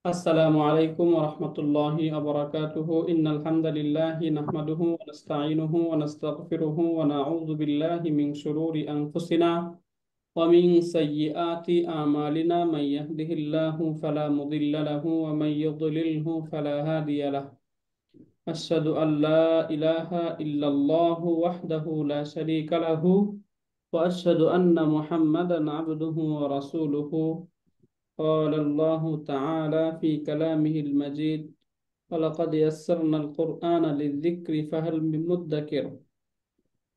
السلام عليكم ورحمة الله وبركاته إن الحمد لله نحمده ونستعينه ونستغفره ونعوذ بالله من شرور أنفسنا ومن سيئات أعمالنا من يهده الله فلا مضل له ومن يضلله فلا هادي له أشهد أن لا إله إلا الله وحده لا شريك له وأشهد أن محمدا عبده ورسوله قال الله تعالى في كلامه المجيد ولقد يسرنا القرآن للذكر فهل من مدكر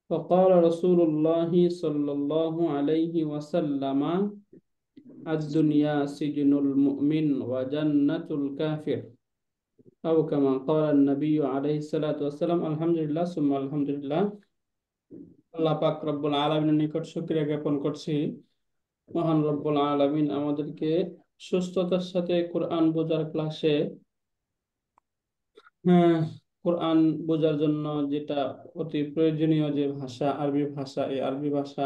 وقال رسول الله صلى الله عليه وسلم الدنيا سجن المؤمن وجنة الكافر أو كما قال النبي عليه الصلاة والسلام الحمد لله ثم الحمد لله আল্লাহ পাক রব্বুল আলামিনের নিকট শুকরিয়া জ্ঞাপন করছি। মহান রব্বুল আলামিন আমাদেরকে সুস্থতার সাথে কোরআন বোঝার ক্লাসে হ্যাঁ কোরআন বোঝার জন্য যেটা অতি প্রয়োজনীয় যে ভাষা আরবি ভাষা, এই আরবি ভাষা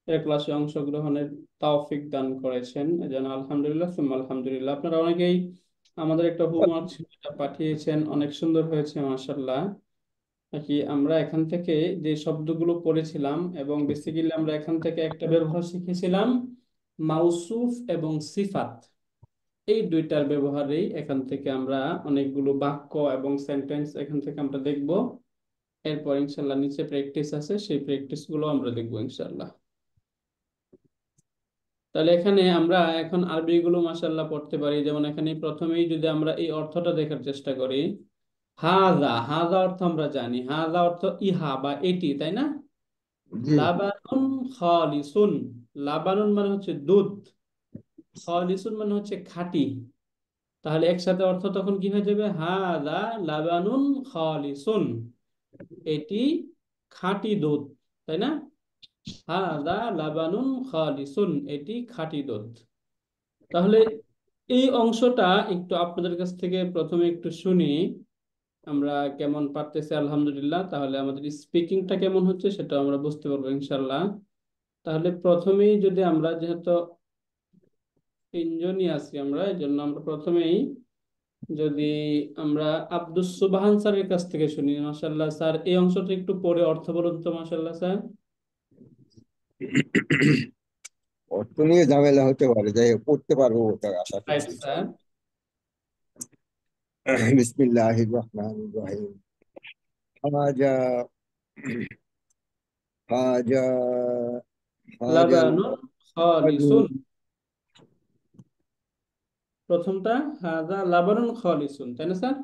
এর ক্লাসে অংশগ্রহণের তৌফিক দান করেছেন। এজন্য আলহামদুলিল্লাহ সুম্মা আলহামদুলিল্লাহ। আপনারা অনেকেই আমাদের একটা হোমওয়ার্ক ছিল এটা পাঠিয়েছেন, অনেক সুন্দর হয়েছে মাশাআল্লাহ। কি আমরা এখান থেকে যে শব্দগুলো পড়েছিলাম এবং বেসিক্যালি আমরা এখান থেকে একটা ব্যবহার শিখেছিলাম, মাউসুফ এবং সিফাত, এই দুইটার ব্যবহারেই এখান থেকে আমরা অনেকগুলো বাক্য এবং সেন্টেন্স এখান থেকে আমরা দেখব। এরপর ইনশাল্লাহ নিচে প্র্যাকটিস আছে, সেই প্র্যাকটিস গুলো আমরা দেখবো ইনশাল্লাহ। তাহলে এখানে আমরা এখন আরবি গুলো মাশাল্লাহ পড়তে পারি। যেমন এখানে প্রথমেই যদি আমরা এই অর্থটা দেখার চেষ্টা করি, হাজা, হাজা অর্থ আমরা জানি, হাজা অর্থ ইহা বা এটি, তাই না? জি। লাবানুন খালিসুন, লাবানুন মানে হচ্ছে দুধ, খালিসুন মানে হচ্ছে খাঁটি। তাহলে একসাথে অর্থ তখন কি হয়ে যাবে? হাদা লাবানুন খালিসুন, এটি খাঁটি দুধ, তাই না? হাদা লাবানুন খালিসুন, এটি খাঁটি দুধ। তাহলে এই অংশটা একটু আপনাদের কাছ থেকে প্রথমে একটু শুনি, আমরা কেমন পারতেছি আলহামদুলিল্লাহ, তাহলে আমাদের স্পিকিংটা কেমন হচ্ছে সেটা আমরা বুঝতে পারবো ইনশাল্লাহ। তাহলে প্রথমেই যদি আমরা, যেহেতু তিনজনই আছি আমরা, এই জন্য আমরা প্রথমেই যদি আমরা আব্দুস সুবহান স্যারের কাছ থেকে শুনি। মাশাআল্লাহ স্যার, এই অংশটা একটু পড়ে অর্থ বলুন তো মাশাআল্লাহ স্যার। অর্থ নিয়ে ঝামেলা হতে পারে, যাই হোক পড়তে পারবো ওটা আশা রাইট করছি স্যার। ইনশাআল্লাহ। বিসমিল্লাহির রহমানির রহিম। হাজা হাজা হাজাল লাবানুন খালিসুন, প্রথমটা হাযা লাবানুন খালিসুন, তাই না স্যার?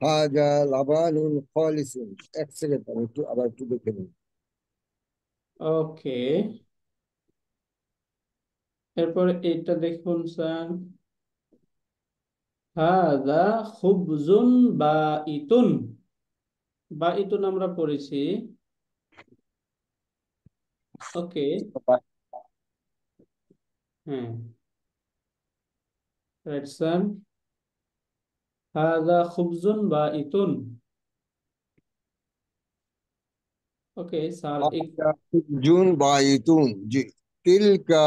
হাজা লাবানুল খালিসুন। এক সেকেন্ড, আমি একটু আবার একটু দেখে নিই। ওকে, এরপর এইটা দেখুন স্যার, হাযা খুবজুন বাইতুন, বাইতুন আমরা পড়েছি। ওকে, হ্যাঁ, right sir, হাযা খুবজুন Baitun. Okay sir, হাজা জুন বাইতুন, জি। তিলকা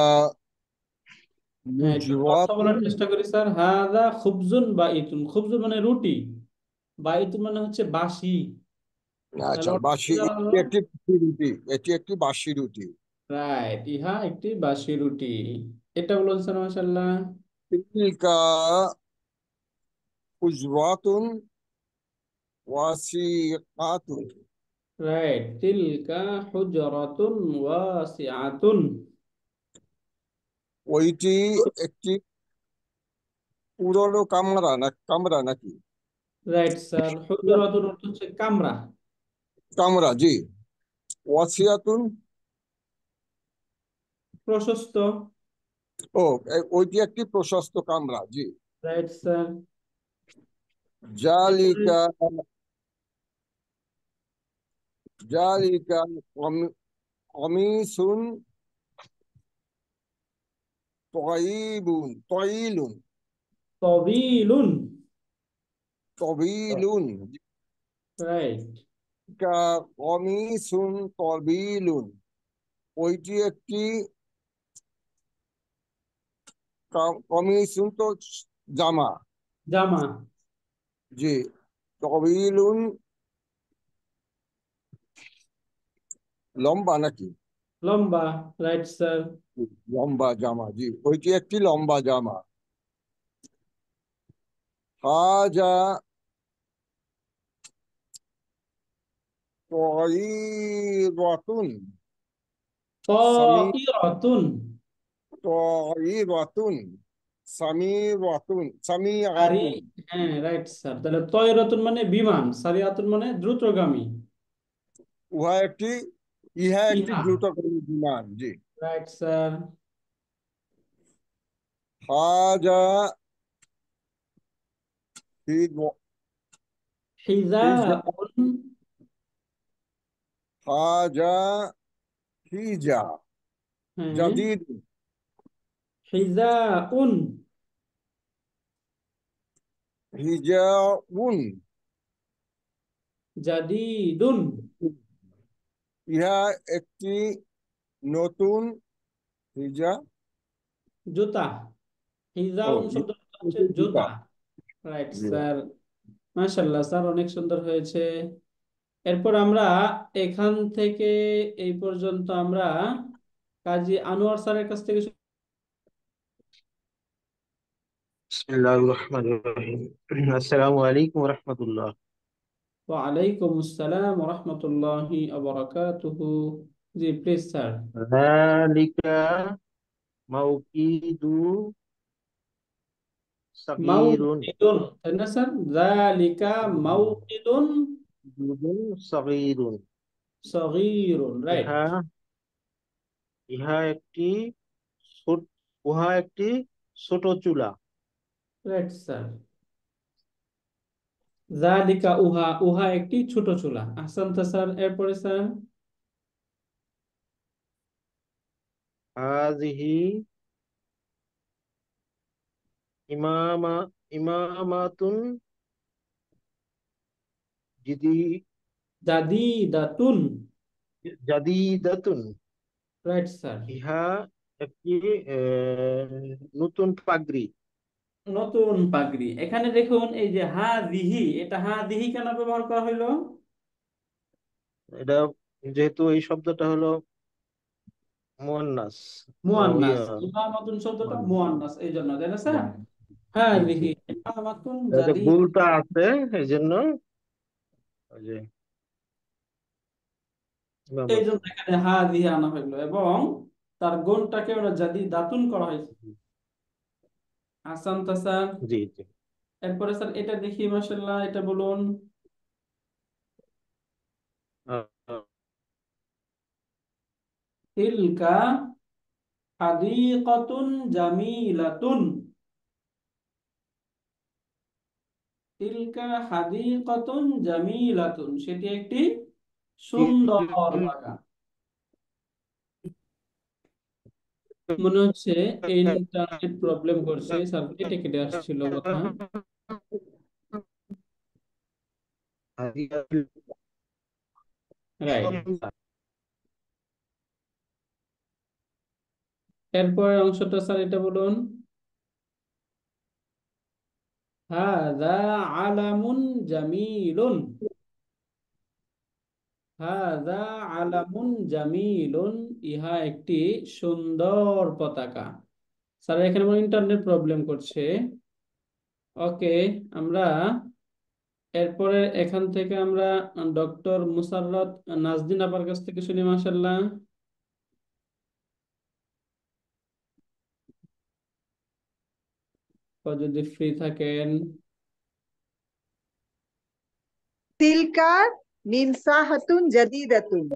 হ্যাঁ একটু অর্থ বলার মুজরাতুন। চেষ্টা করি স্যার। হাযা খুবজুন বাইতুন, খুবজুন মানে রুটি, বাইতুন মানে হচ্ছে বাসি। তাহলে আচ্ছা, অর্থ কি বাসি, দাঁড়ালো? এটি একটি বাসি রুটি, এটি একটি বাসি রুটি। রাইট, ইহা একটি বাসি রুটি, এটা বলুন স্যার মাশাআল্লাহ। তিলকা উজওয়াতুন ওয়াসিকাতুন। রাইট, তিলকা হুজরাতুন ওয়াসিআতুন। ওইটি একটি পুরনো কামরা নাকি? রাইট স্যার, হুজরাতুন অর্থ হচ্ছে কামরা। কামরা, জি। ওয়াসিয়াতুন। প্রশস্ত। ও, ওইটি একটি প্রশস্ত কামরা, জি। Right sir. এরপরে জালিকা জালিকা কমিসুন তয়িলুন তবিলুন। তবিলুন। রাইট। কমিসুন তবিলুন, ওইটি একটি কমিসুন তো জামা। জামা। জি। তবিলুন লম্বা নাকি? লম্বা, রাইট স্যার। লম্বা জামা, জি, ওইটি একটি লম্বা জামা। হাজা তয়িরাতুন সামি তাইরাতুন। তয়িরাতুন সামিরাতুন আরে, সামিআতুন। হ্যাঁ রাইট স্যার। তাহলে তাইরাতুন মানে বিমান, সারিয়াতুন মানে দ্রুতগামী। উহা একটি ইহা একটি ইহা, দ্রুতগামী বিমান, জি। Right sir. হাজা হিজ- হিজা হিজাউন। হাজা হিজা হ্যাঁ, জাদিদ হিজাউন। হিজাউন। জাদিদুন। ইহা একটি নতুন হিজা জুতা। ও হিজাউন শব্দ হচ্ছে নতুন জুতা, জুতা। রাইট জি। স্যার। মাশাআল্লাহ স্যার, অনেক সুন্দর হয়েছে। এরপর আমরা এখান থেকে এই পর্যন্ত আমরা কাজী আনোয়ার স্যারের কাছ থেকে বিসমিল্লাহির রহমানির রহিম। আসসালামু আলাইকুম ওয়া রাহমাতুল্লাহ। ওয়ালাইকুম আসসালাম ওয়া রাহমাতুল্লাহি ওয়া বারাকাতুহু। জি প্লিজ স্যার। যালিকা মাওকিদু সাগীরুন। মাউকিদুন, তাই না স্যার? যালিকা মাউকিদুন মাওকিদুন সাগীরুন। সগীরুন, রাইট। ইহা ইহা একটি ছোট উহা একটি ছোট চুলা। Right sir. যালিকা উহা, উহা একটি ছোট চুলা। আহসানতা স্যার। এরপরে স্যার। হাযিহি ইমামা ইমামাতুন জিদি জাদিদাতুন, জাদিদাতুন। Right sir. ইহা একটি নতুন পাগড়ি। নতুন পাগড়ি। এখানে দেখুন এই যে হা দিহি, এটা হা দিহি কেন ব্যবহার করা হইলো? এটা যেহেতু এই শব্দটা হলো মুয়ান্নাস। মুয়ান্নাস, ইয়া ইমামাতুন শব্দটা মুয়ান্নাস। মুয়ান্নাস, এই জন্য, তাই না স্যার? মুয়ান্নাস। হ্যাঁ জি জি। দিহি ইমামাতুন এটা জাদি, গুলটা আছে এই জন্য ওই যে এই ইমামাতুন। জন্য এখানে হা দিহি আনা হইলো এবং তার গুণটাকে ওরা জাদি দাতুন করা হয়েছে। আহসানতা স্যার। জি জি। এরপরে স্যার এটা দেখি, মাশাআল্লাহ, এটা বলুন। আহ, তিলকা হাদিকাতুন জামিলাতুন। তিলকা হাদিকাতুন জামিলাতুন, সেটি একটি সুন্দর বাগান। মনে হচ্ছে ইন্টারনেট প্রবলেম করছে স্যার, কেটে কেটে আসছিল কথা। রাইট। এরপরের অংশটা স্যার এটা বলুন। হাযা আলামুন জামিলুন। হাযা আলামুন জামিলুন, ইহা একটি সুন্দর পতাকা। স্যার এখানে আমার ইন্টারনেট প্রবলেম করছে। ওকে, আমরা এরপরে এখান থেকে আমরা ডক্টর মুসাররত নাজদিন আপার কাছ থেকে শুনি, মাশাআল্লাহ। ও যদি ফ্রি থাকেন। তিলকা মিনসাহাতুন জাদিদাতুন।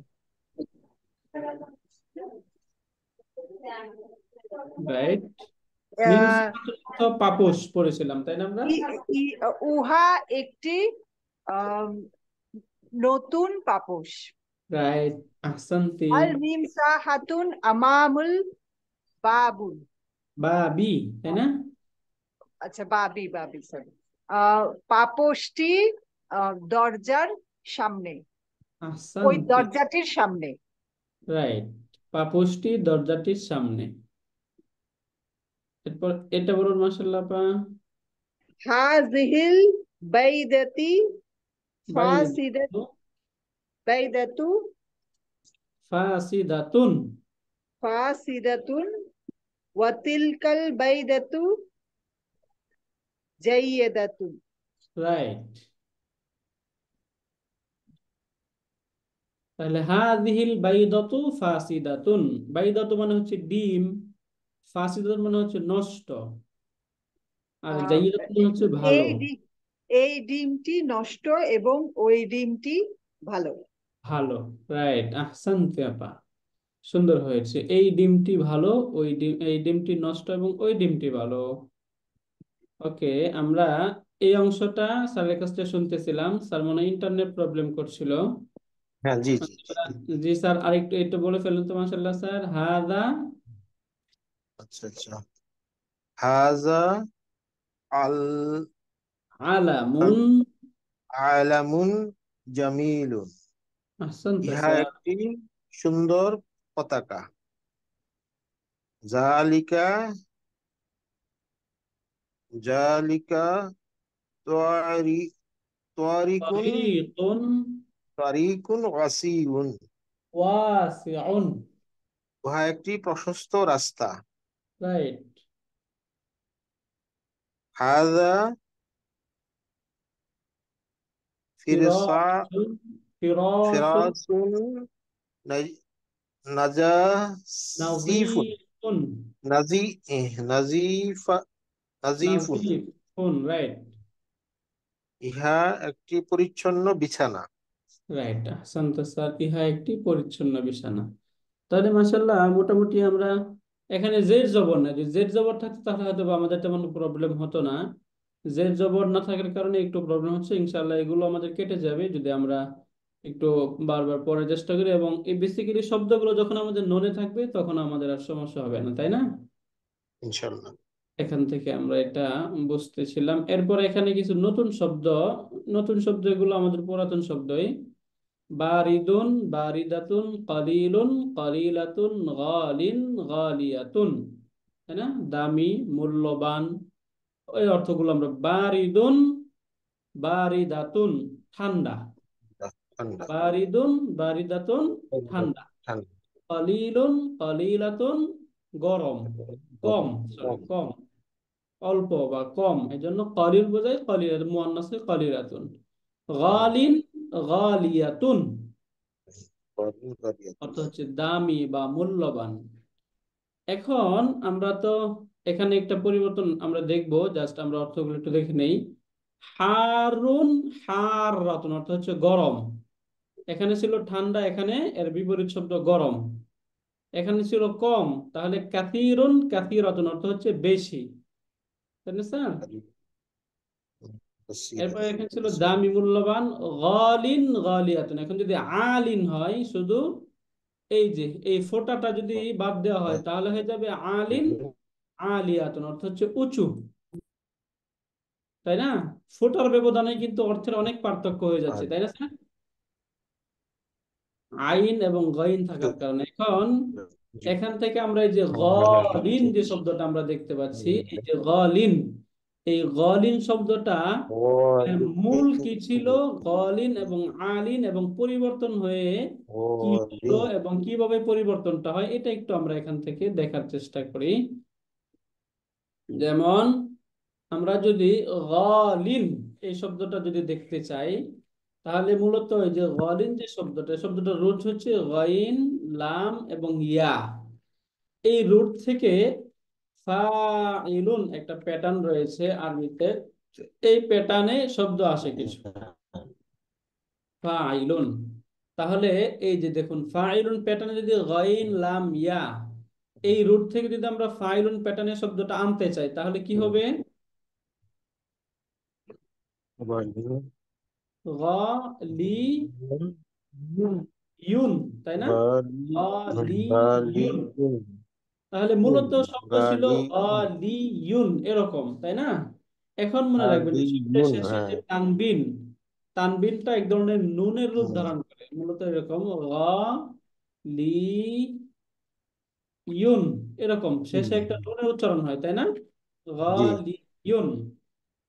রাইট। মিনস আহ, পাপোশ পড়েছিলাম, তাই না আমরা? ই- উহা একটি আম, নতুন পাপোশ। রাইট, আহসানতি। আল মিনসাহাতুন আমামুল বাবুন। বাবি, তাই না? আচ্ছা, বাবি বাবি সরি। পাপোশটি দরজার সামনে, ওই আহসানতি। দরজাটির সামনে। রাইট, পাপোশটি দরজাটির সামনে। এরপর এটা বলুন মাশাআল্লাহ আপা। হাযিহিল বাইদাতি ফাসিদাত বাইদাতু বাইদাতু ফাসিদাতুন। ফাসিদাতুন ওয়া তিলকাল বাইদাতু জাইয়্যিদাতুন। রাইট। তাহলে হাযিহিল বাইদাতু ফাসিদাতুন, বাইদাতু মানে হচ্ছে ডিম, ফাসিদাতুন মানে হচ্ছে নষ্ট, আর আহ, জাইয়িদাতুন মানে হচ্ছে ভালো। এই ডি- এই ডিমটি নষ্ট এবং ওই ডিমটি ভালো। ভালো, রাইট, আহসানতে আপা, সুন্দর হয়েছে। এই ডিমটি ভালো, এই ডিমটি নষ্ট এবং ওই ডিমটি ভালো। ওকে, আমরা এই অংশটা স্যারের কাছ থেকে শুনতেছিলাম, স্যার মনে হয় ইন্টারনেট প্রবলেম করছিল। হ্যাঁ, জি জি। জি স্যার, আরেকটু একটু বলে ফেলুন তো মাশাআল্লাহ স্যার। হাদা আচ্ছা আচ্ছা। হাজা আল আলামুন। আলামুন জামিলুন। আহসানতা ইহা স্যার। একটি সুন্দর পতাকা। জালিকা জালিকা তোয়ারি তোয়ারিকুন তারিকুন তারিকুন ওয়াসিউন। ওয়াসিউন। উহা একটি প্রশস্ত রাস্তা। রাইট। হাজা ফিরসা ফিরাসুন ফিরাসুন ফিরাসুন নাজ- নাজাসিফুন নাযীফুন নাজি নাজিফা নাজিফুন। নাযীফুন। রাইট। ইহা একটি পরিচ্ছন্ন বিছানা। রাইট, আহসানতা স্যার, ইহা একটি পরিচ্ছন্ন বিছানা। তাহলে মাশাআল্লাহ মোটামুটি আমরা এখানে জেড জবর না, যদি জেড জবর থাকতো তাহলে হয়তো বা আমাদের তেমন প্রবলেম হতো না। জেড জবর না থাকার কারণে একটু প্রবলেম হচ্ছে। ইনশাআল্লাহ এগুলো আমাদের কেটে যাবে যদি আমরা একটু বারবার পড়ার চেষ্টা করি, এবং এই বেসিক্যালি শব্দগুলো যখন আমাদের মনে থাকবে তখন আমাদের আর সমস্যা হবে না, তাই না? ইনশাল্লাহ। এখান থেকে আমরা এটা বুঝতেছিলাম। এরপর এখানে কিছু নতুন শব্দ, নতুন শব্দ এগুলো আমাদের পুরাতন শব্দই। বারিদুন বারিদাতুন কালিলুন কালিলাতুন গালিন গালিয়াতুন, তাই না? দামি, মূল্যবান, ওই অর্থগুলো আমরা। বারিদুন বারিদাতুন ঠান্ডা, ঠান্ডা। বারিদুন বারিদাতুন ঠান্ডা, ঠান্ডা। কালিলুন কালিলাতুন গরম, কম, সরি কম, অল্প বা কম, এই জন্য কলিল বোঝায় কলিল, মুয়ান্নাসে কলিলাতুন। গালিন গালিয়াতুন অর্থ হচ্ছে দামি বা মূল্যবান। এখন আমরা তো এখানে একটা পরিবর্তন আমরা দেখব, জাস্ট আমরা অর্থগুলো একটু দেখে নেই। হারুন হাররাতুন অর্থ হচ্ছে গরম। এখানে ছিল ঠান্ডা, এখানে এর বিপরীত শব্দ গরম। এখানে ছিল কম, তাহলে কাসিরুন কাসিরাতুন অর্থ হচ্ছে বেশি, তাই না স্যার? এরপর এখানে ছিল দামি মূল্যবান, গালিন গালিয়াতুন। এখন যদি আলিন হয় শুধু, এই যে এই ফোঁটাটা যদি বাদ দেওয়া হয় তাহলে হয়ে যাবে আলিন আলিয়াতুন অর্থ হচ্ছে উঁচু, তাই না? ফোঁটার ব্যবধানে কিন্তু অর্থের অনেক পার্থক্য হয়ে যাচ্ছে, তাই না স্যার? আইন এবং গইন থাকার কারণে। এখন এখান থেকে আমরা এই যে গলিন যে শব্দটা আমরা দেখতে পাচ্ছি, এই যে গলিন, এই গলিন শব্দটা এর মূল কি ছিল? গলিন এবং আলিন, এবং পরিবর্তন হয়ে কি হলো এবং কিভাবে পরিবর্তনটা হয় এটা একটু আমরা এখান থেকে দেখার চেষ্টা করি। যেমন আমরা যদি গলিন এই শব্দটা যদি দেখতে চাই, তাহলে মূলত ওই যে গলিন যে শব্দটা, শব্দটার রুট হচ্ছে গাইন, লাম এবং ইয়া। এই রুট থেকে ফাইলুন একটা প্যাটার্ন রয়েছে আরবিতে, এই প্যাটার্নে শব্দ আসে কিছু। ফাইলুন, তাহলে এই যে দেখুন ফাইলুন প্যাটার্নে যদি গাইন লাম ইয়া, এই রুট থেকে যদি আমরা ফাইলুন প্যাটার্নের শব্দটা আনতে চাই তাহলে কি হবে? গালি ইউন, তাই না? গালিয়ুন। তাহলে মূলত শব্দ ছিল গালিয়ুন, এরকম, তাই না? এখন মনে রাখবেন যে শব্দের শেষে যে তানবিন, তানবিনটা এক ধরনের নুনের রূপ ধারণ করে, মূলত এরকম গালি ইউন, এরকম শেষে হুম, একটা নুনের উচ্চারণ হয়, তাই না? জি। গালিয়ুন।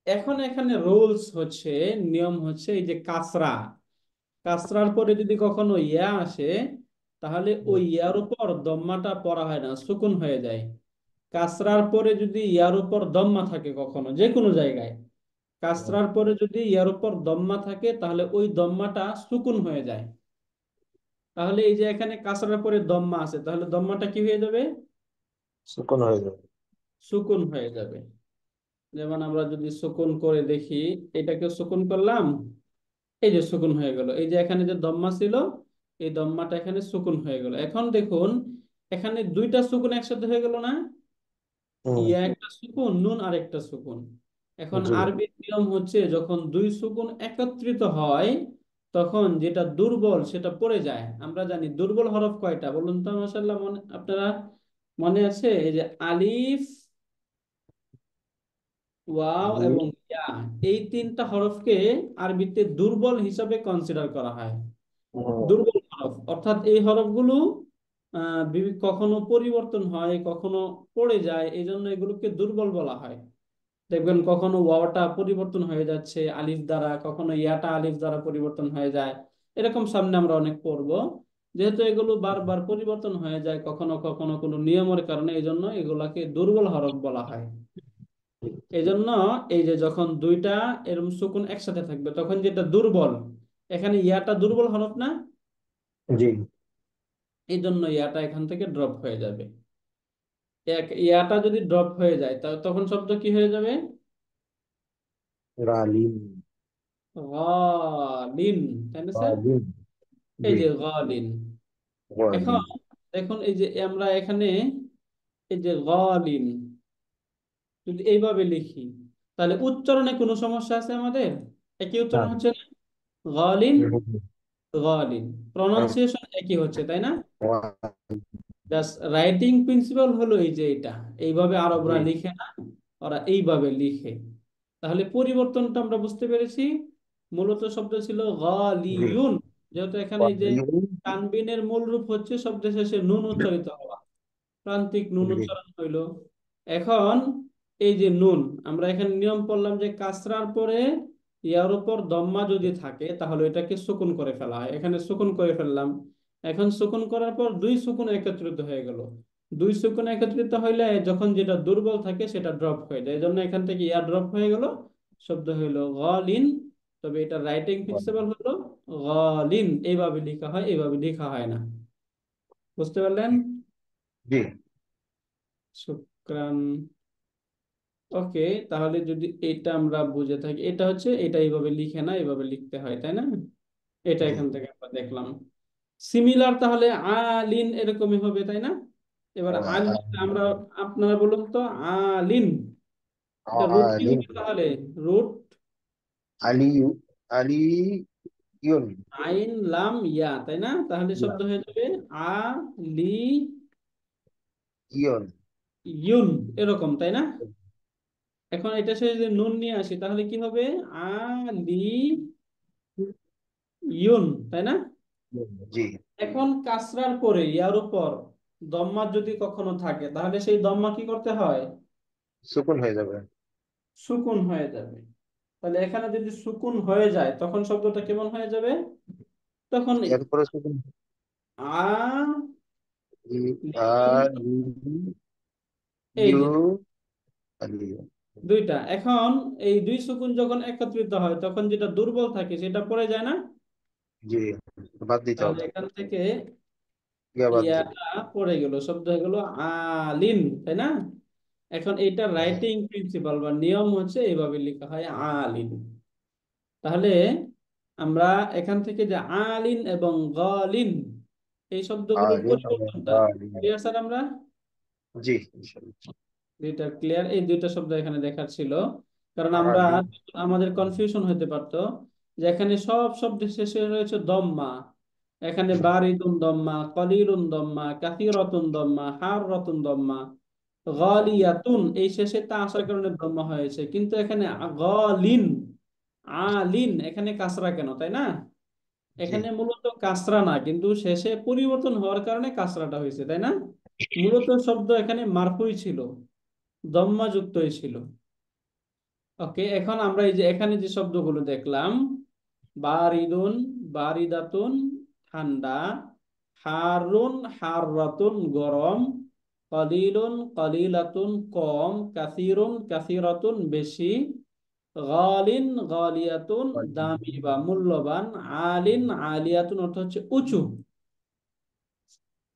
এখন এখানে রুলস হচ্ছে, নিয়ম হচ্ছে এই যে কাসরা, কাসরার পরে যদি কখনো ইয়া আসে, তাহলে ওই ইয়ার উপর দম্মাটা পড়া হয় না, সুকুন হয়ে যায়। কাসরার পরে যদি ইয়ার উপর দম্মা থাকে কখনো যে কোনো জায়গায়, কাসরার পরে যদি ইয়ার উপর দম্মা থাকে তাহলে ওই দম্মাটা সুকুন হয়ে যায়। তাহলে এই যে এখানে কাসরার পরে দম্মা আছে, তাহলে দম্মাটা কি হয়ে যাবে? সুকুন হয়ে যাবে। সুকুন হয়ে যাবে। যেমন আমরা যদি সুকুন করে দেখি, এটাকে সুকুন করলাম, এই যে সুকুন হয়ে গেল। এই যে এখানে যে দম্মা ছিল, এই দম্মাটা এখানে সুকুন হয়ে গেল। এখন দেখুন, এখানে দুইটা সুকুন একসাথে হয়ে গেল না? হুম, ইয়া একটা সুকুন, নুন আর একটা সুকুন। এখন জি। আরবির নিয়ম হচ্ছে যখন দুই সুকুন একত্রিত হয়, তখন যেটা দুর্বল সেটা পড়ে যায়। আমরা জানি দুর্বল হরফ কয়টা বলুন তো, মাশাআল্লাহ, মনে আপনারা মনে আছে? এই যে আলিফ, ওয়াও দুই। এবং ইয়া, এই তিনটা হরফকে আরবিতে দুর্বল হিসাবে কনসিডার করা হয়। হুম, দুর্বল হরফ অর্থাৎ এই হরফগুলো কখনো পরিবর্তন হয়, কখনো পড়ে যায়, এই জন্য এগুলোকে দুর্বল বলা হয়। দেখবেন কখনো ওয়াওটা পরিবর্তন হয়ে যাচ্ছে আলিফ দ্বারা, কখনো ইয়াটা আলিফ দ্বারা পরিবর্তন হয়ে যায়। এরকম সামনে আমরা অনেক পড়বো। যেহেতু এগুলো বারবার পরিবর্তন হয়ে যায় কখনো কখনো কোনো নিয়মের কারণে, এই জন্য এগুলাকে দুর্বল হরফ বলা হয়। এই জন্য এই যে যখন দুইটা এরকম সুকুন একসাথে থাকবে তখন যেটা দুর্বল, এখানে ইয়াটা দুর্বল হরফ না, জি। এই জন্য ইয়াটা এখান থেকে ড্রপ হয়ে যাবে। ইয়াটা যদি ড্রপ হয়ে যায় তখন শব্দ কি হয়ে যাবে? গালিন। গালিন, তাই না স্যার? গালিন। এই জি। যে গালিন। এখন গালিন। দেখুন এই যে আমরা এখানে এই যে গালিন যদি এইভাবে লিখি, তাহলে উচ্চারণে কোনো সমস্যা আছে আমাদের? একই উচ্চারণ হ্যাঁ। হচ্ছে না? গালিন, হুম, গালিন, আর প্রনাউন্সিয়েশন একই হচ্ছে, তাই না? গালিন। জাস্ট রাইটিং প্রিন্সিপাল হলো এই যে এটা, এইভাবে আরবরা জি। লিখে না, ওরা এইভাবে লিখে। তাহলে পরিবর্তনটা আমরা বুঝতে পেরেছি। মূলত শব্দ ছিল জি। গালিয়ুন, যেহেতু এখানে এই যে গালিন। তানবিনের মূল রূপ হচ্ছে শব্দের শেষে নুন উচ্চারিত হওয়া, প্রান্তিক নুন জি। উচ্চারণ হইল। এখন এই যে নুন, আমরা এখানে নিয়ম পড়লাম যে কাসরার পরে ইয়ার উপর দম্মা যদি থাকে তাহলে এটাকে সুকুন করে ফেলা হয়, এখানে সুকুন করে ফেললাম। এখন সুকুন করার পর দুই সুকুন একত্রিত হয়ে গেল। দুই সুকুন একত্রিত হইলে যখন যেটা দুর্বল থাকে সেটা ড্রপ হয়ে যায়, এই জন্য এখান থেকে ইয়া ড্রপ হয়ে গেল, শব্দ হইল গালিন। তবে এটা রাইটিং প্রিন্সিপাল হলো গালিন, এইভাবে লেখা হয়, এইভাবে লেখা হয় না। বুঝতে পারলেন? জি। শুক্রান। ওকে, তাহলে যদি এটা আমরা বুঝে থাকি, এটা হচ্ছে এটা এইভাবে লিখে না, এইভাবে লিখতে হয়, তাই না? এটা জি। এখান থেকে আমরা দেখলাম। সিমিলার তাহলে আলিন এরকমই হবে, তাই না? এবার আলিন আমরা, আপনারা বলুন তো, আলিন এটা রুট কি আলিন। হবে তাহলে? রুট আলিউ। আলিউন। আইন লাম ইয়া, তাই না? তাহলে ইয়া। শব্দ হয়ে যাবে আলি ইয়ন। ইউন, এরকম, তাই না? এখন এটা সে যদি নুন নিয়ে আসি তাহলে কি হবে? আলি ইউন, তাই না? জি। এখন কাসরার পরে ইয়ার উপর দম্মা যদি কখনো থাকে তাহলে সেই দম্মা কি করতে হয়? সুকুন হয়ে যাবে। সুকুন হয়ে যাবে। তাহলে এখানে যদি সুকুন হয়ে যায় তখন শব্দটা কেমন হয়ে যাবে? তখন এরপরে সুকুন। আ আলি। এই ইউ। যে আলিউ। দুইটা, এখন এই দুই সুকুন যখন একত্রিত হয় তখন যেটা দুর্বল থাকে সেটা পড়ে যায় না? জি। বাদ দিতে তাহলে হবে। এখান থেকে ইয়া বাদ দিতে। ইয়াটা পড়ে গেল, শব্দ হয়ে গেল আলিন, তাই না? এখন এইটা হ্যাঁ। রাইটিং প্রিন্সিপাল বা নিয়ম হচ্ছে এইভাবে লেখা হয় আলিন। তাহলে আমরা এখান থেকে যে আলিন এবং গালিন, এই শব্দগুলোর আলিন এবং পরিবর্তনটা আলিয়া। Clear sir? আমরা জি, ইনশাআল্লাহ। দুইটা ক্লিয়ার, এই দুইটা শব্দ এখানে দেখার ছিল, কারণ আমরা আলিন। আমাদের কনফিউশন হতে পারতো যে এখানে সব শব্দের শেষে রয়েছে দম্মা। এখানে বারিদুন দম্মা, কলিলুন দম্মা, কাসিরাতুন দম্মা, হাররাতুন দম্মা, গালিয়াতুন এই শেষে তা আসার কারণে দম্মা হয়েছে, কিন্তু এখানে গালিন, আলিন এখানে কাসরা কেন, তাই না? জি। এখানে মূলত কাসরা না, কিন্তু শেষে পরিবর্তন হওয়ার কারণে কাসরাটা হয়েছে, তাই না? মূলত শব্দ এখানে মারফুই ছিল, দম্মা যুক্তই ছিল। ওকে, এখন আমরা এই যে এখানে যে শব্দগুলো দেখলাম, বারিদুন, বারিদাতুন ঠান্ডা, হারুন, হাররাতুন গরম, কলিলুন, কলিলাতুন কম, কাসিরুন, কাসিরাতুন বেশি, গালিন, গালিয়াতুন দামি বা মূল্যবান, আলিন, আলিয়াতুন অর্থ হচ্ছে উঁচু।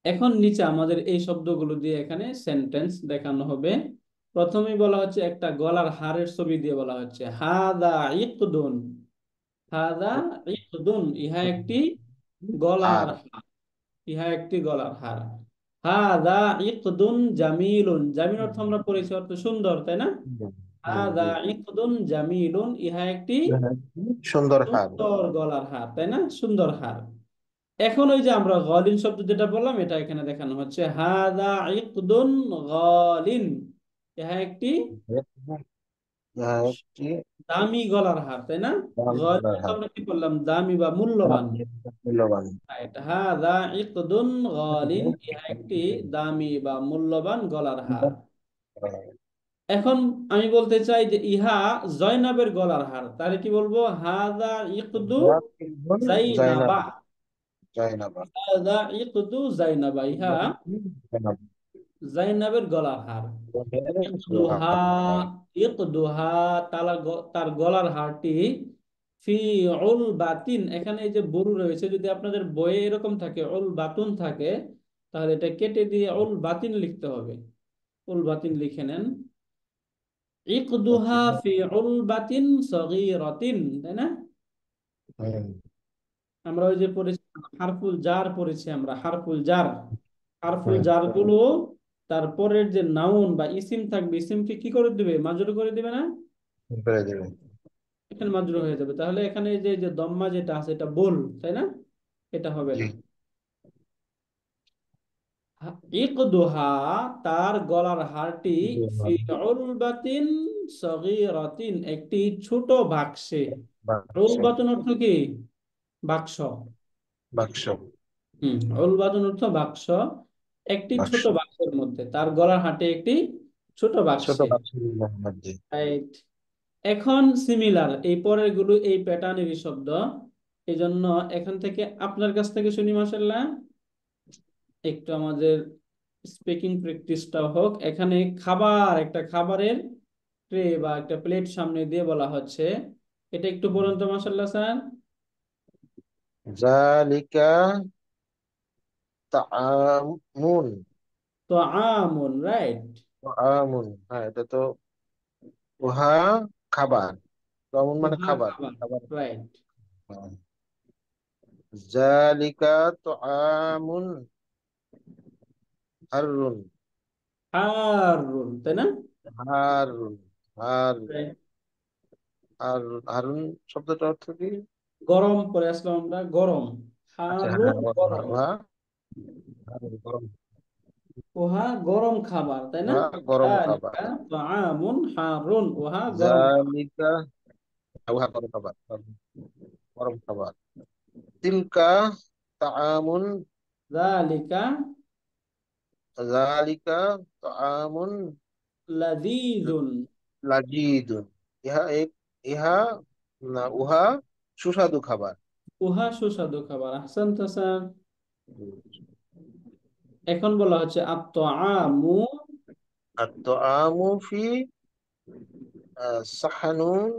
এখন নিচে আমাদের এই শব্দগুলো দিয়ে এখানে সেন্টেন্স দেখানো হবে। প্রথমেই বলা হচ্ছে একটা গলার হারের ছবি দিয়ে বলা হচ্ছে হাদা ইকদুন, হাদা ইকদুন, ইহা একটি গলার আর হার, ইহা একটি গলার হার। হাদা ইকদুন জামিলুন, জামিল অর্থ আমরা পড়েছি অর্থ সুন্দর, তাই না? হাদা জি, ইকদুন জামিলুন, ইহা একটি সুন্দর হার। সুন্দর গলার হার, তাই না? সুন্দর হার। এখন ওই যে আমরা গলিন শব্দ যেটা বললাম এটা এখানে দেখানো হচ্ছে হাদা ইকদুন গলিন, ইহা একটি একটি দামি গলার হার, তাই না? গলিন সুন্দর অর্থ হার, আমরা কি করলাম, দামি বা মূল্যবান। মূল্যবান। হাদা ইকদুন গলিন, ইহা একটি দামি বা মূল্যবান গলার হার। এখন আমি বলতে চাই যে ইহা জয়নাবের গলার হার, তাহলে কি বলবো, হাদা ইকদু জাইনাব, জাইনাবা, জাইনাব, হাদা ইকদু জাইনাবা, ইহা জাইনাবের গলার হার। ইকদুহা, ইকদুহা তার গলার হারটি, ফি উল বাতিন, এখানে এই যে বরু রয়েছে, যদি আপনাদের বইয়ে এরকম থাকে উল বাতুন থাকে, তাহলে এটা কেটে দিয়ে উল বাতিন লিখতে হবে। উল বাতিন লিখে নেন, ইকদুহা ফি উল বাতিন সগীরাতিন, তাই না? আমরা ওই যে পড়েছি হারফুল জার পড়েছি, আমরা হারফুল জার, হারফুল জার গুলো তারপরের যে নাউন বা ইসিম থাকবে, ইসিমকে কি করে দিবে, মাজরুর করে দিবে না? করে দেবে। এখানে মাজরুর হয়ে যাবে, তাহলে এখানে এই যে যে দম্মা যেটা আছে এটা বোল, তাই না? এটা হবে জি, না। ইকদুহা তার গলার হারটি, ফি উলবাতিন সগীরাতিন একটি ছোট বাক্সে। বাক্স, উলবাতুন অর্থ কি, বাক্স। বাক্স, উলবাতুন অর্থ বাক্স, একটি বাক্স, ছোট বাক্সের মধ্যে, তার গলার হাটে একটি ছোট ছোট বাক্সে। বাক্স মোহাম্মদ জি। রাইট। এখন সিমিলার এই পরের গুলো এই প্যাটার্নেরই শব্দ, এই জন্য এখান থেকে আপনার কাছ থেকে শুনি মাশাআল্লাহ, একটু আমাদের স্পিকিং প্র্যাকটিসটা হোক। এখানে খাবার, একটা খাবারের ট্রে বা একটা প্লেট সামনে দিয়ে বলা হচ্ছে, এটা একটু বলুন তো মাশাআল্লাহ স্যার। জালিকা তাআমুন, তো আমুন, রাইট। তাআমুন, হ্যাঁ এটা তো উহা খাবার, তাআমুন মানে উহা খাবার, খাবার, খাবার। রাইট। হ্যাঁ। জালিকা তাআমুন হারুন, হারুন, তাই না? হারুন, হার, Right. হারুন শব্দটার অর্থ কি? গরম পরে আসলাম আমরা, গরম, আচ্ছা, হ্যাঁ, হারুন গরম, উহা হারুন গরম, উহা গরম খাবার, তাই না? উহা গরম খাবার। যালিকা তাআমুন হারুন, উহা গরম খাবার। জালিকা, উহা গরম খাবার, গরম খাবার। তিলকা তাআমুন, যালিকা জালিকা তাআমুন লাযীযুন, লাজিদুন, ইহা এক, ইহা না উহা সুস্বাদু খাবার। উহা সুস্বাদু খাবার। আহসানতা স্যার। এখন বলা হচ্ছে আত-তাআমু আত-তাআমু ফি সাহানুন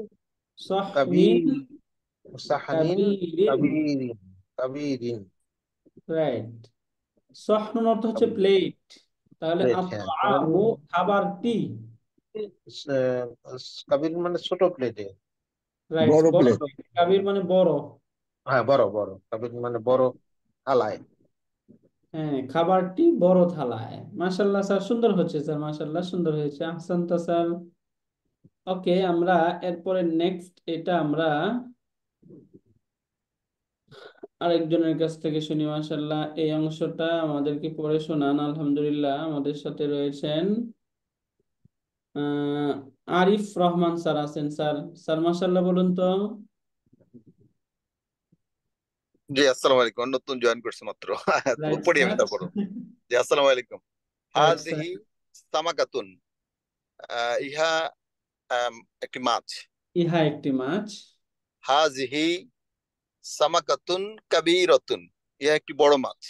সাহনিন কাবীর, সাহানিন কাবীরিন, কাবীরিন, কাবীরিন, রাইট। সাহনুন অর্থ হচ্ছে প্লেট, তাহলে প্লেট, হ্যাঁ আত-তাআমু খাবারটি, কাবির মানে ছোট প্লেটে, রাইট, বড় বড় প্লেট। plate। কাবির মানে বড়। হ্যাঁ বড় বড়, কাবির মানে বড় থালায়। হ্যাঁ, খাবারটি বড় থালায়। মাশাল্লাহ স্যার, সুন্দর হচ্ছে স্যার, মাশাল্লাহ সুন্দর হয়েছে, আহসান তো স্যার। ওকে, আমরা এরপরে নেক্সট এটা আমরা আরেকজনের কাছ থেকে শুনি মাশাল্লাহ। এই অংশটা আমাদেরকে পড়ে শোনান। আলহামদুলিল্লাহ আমাদের সাথে রয়েছেন আহ আরিফ রহমান স্যার, আছেন স্যার। স্যার মাশাল্লাহ বলুন তো। জি আসসালামু আলাইকুম, নতুন জয়েন করছি মাত্র। তো রাইট পড়ি আমি স্যার। তারপর। জি আসসালামু আলাইকুম। Right sir. হাযিহি সামাকাতুন, ইহা একটি মাছ। ইহা একটি মাছ। হাযিহি সামাকাতুন কাবীরাতুন, ইহা একটি বড় মাছ।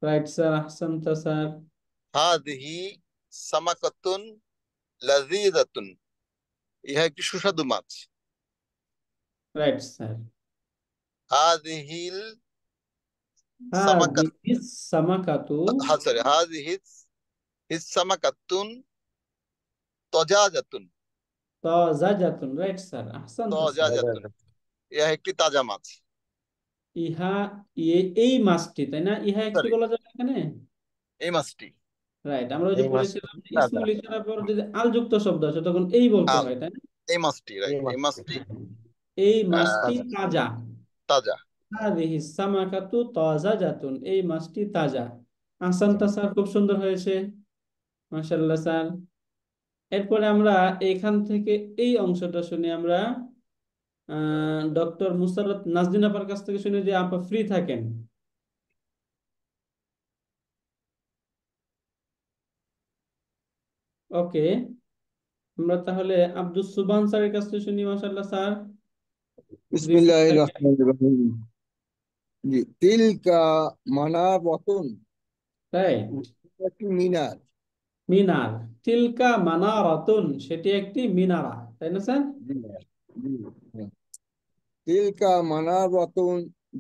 রাইট স্যার, আহসানতা স্যার। হাযিহি সামাকাতুন লাযীযাতুন, ইহা একটি সুস্বাদু মাছ। Right sir. হাযিহিল সামাকাত, হাযিহি সামাকাতু সরি, হিস সামাকাতুন তজাজাতুন, তাজাজাতুন। রাইট স্যার, আহসানতা স্যার। তজাজাতুন, ইহা একটি তাজা মাছ। ইহা এই মাছটি, তাই না? ইহা একটি সরি, বলা যাবে এখানে। এই মাছটি, রাইট, আমরা ওই যে এই মাছটি পড়েছিলাম যে তাজা। ইসমুল ইশারার পর যদি আল যুক্ত শব্দ আছে তখন এই বলতে আল, হয়, তাই না? এই মাছটি, এই রাইট, এই মাছটি মাছটি এই আহ, মাছটি তাজা। তাজা। তাজা। হাদিহি সামাকাতু তাজাজাতুন, এই মাছটি তাজা। আহসানতা স্যার, খুব সুন্দর হয়েছে, মাশাআল্লাহ স্যার। এরপরে আমরা এখান থেকে এই অংশটা শুনি আমরা ডক্টর মুসাররত নাজনীন আপার কাছ থেকে শুনি, যে আপা ফ্রি থাকেন। ওকে, আমরা তাহলে আব্দুস সুবহান স্যারের কাছ থেকে শুনি। মাশাআল্লাহ স্যার, যদি ফ্রি বিসমিল্লাহির থাকেন। রহমানির রহিম। জি, তিলকা মানারাতুন, রাইট, একটি মিনার। মিনার। তিলকা মানারাতুন, সেটি একটি মিনারা, তাই না স্যার? জি, জি, হ্যাঁ। তিলকা মানারাতুন